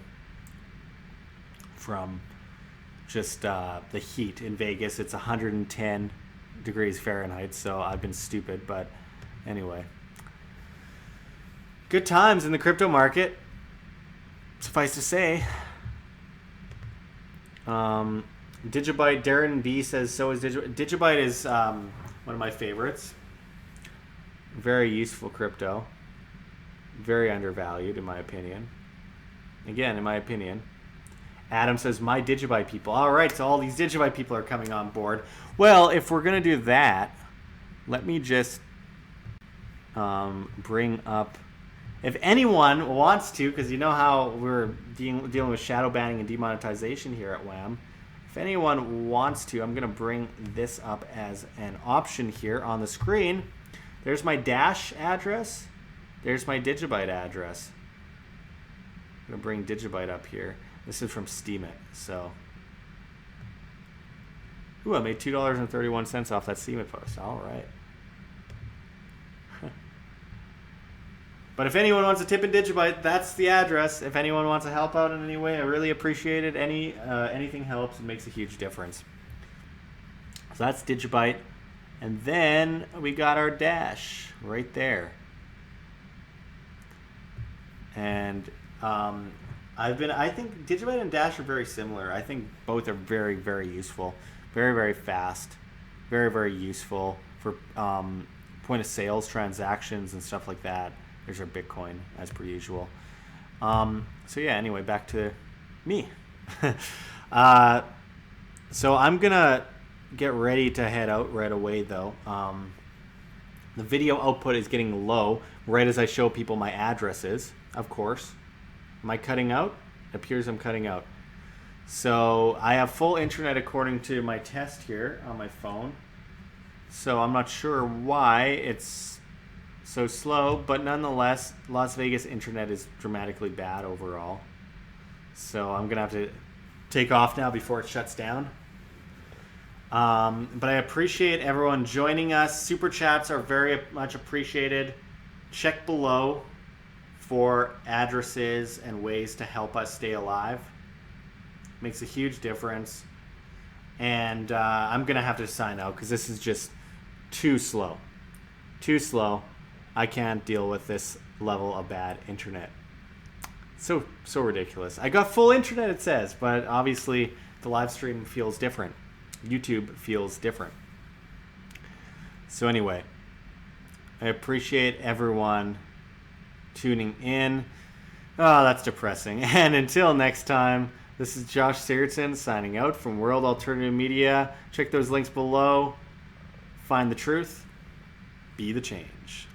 from just the heat in Vegas. It's 110 degrees Fahrenheit, so I've been stupid, but anyway, good times in the crypto market, suffice to say. Digibyte, Darren B says, so is Digibyte. Digibyte is one of my favorites. Very useful crypto, very undervalued in my opinion. Again, in my opinion. Adam says, my Digibyte people. All right, so all these Digibyte people are coming on board. Well, if we're going to do that, let me just bring up, if anyone wants to, because you know how we're dealing with shadow banning and demonetization here at WAM. If anyone wants to, I'm going to bring this up as an option here on the screen. There's my Dash address. There's my Digibyte address. I'm going to bring Digibyte up here. This is from STEEMIT. So, ooh, I made $2.31 off that STEEMIT post. All right. But if anyone wants a tip in Digibyte, that's the address. If anyone wants to help out in any way, I really appreciate it. Anything helps. It makes a huge difference. So that's Digibyte. And then we got our Dash right there. And I think Digibyte and Dash are very similar. I think both are very, very useful. Very, very fast. Very, very useful for point of sales transactions and stuff like that. There's our Bitcoin, as per usual. So yeah, anyway, back to me. So I'm going to get ready to head out right away, though. The video output is getting low right as I show people my addresses, of course. Am I cutting out? It appears I'm cutting out. So I have full internet according to my test here on my phone. So I'm not sure why it's so slow, but nonetheless, Las Vegas internet is dramatically bad overall. So I'm going to have to take off now before it shuts down. But I appreciate everyone joining us. Super chats are very much appreciated. Check below for addresses and ways to help us stay alive. Makes a huge difference. And I'm going to have to sign out because this is just too slow. Too slow. I can't deal with this level of bad internet. So ridiculous. I got full internet, it says, but obviously the live stream feels different. YouTube feels different. So anyway, I appreciate everyone tuning in. Oh, that's depressing. And until next time, this is Josh Sigurdson signing out from World Alternative Media. Check those links below. Find the truth. Be the change.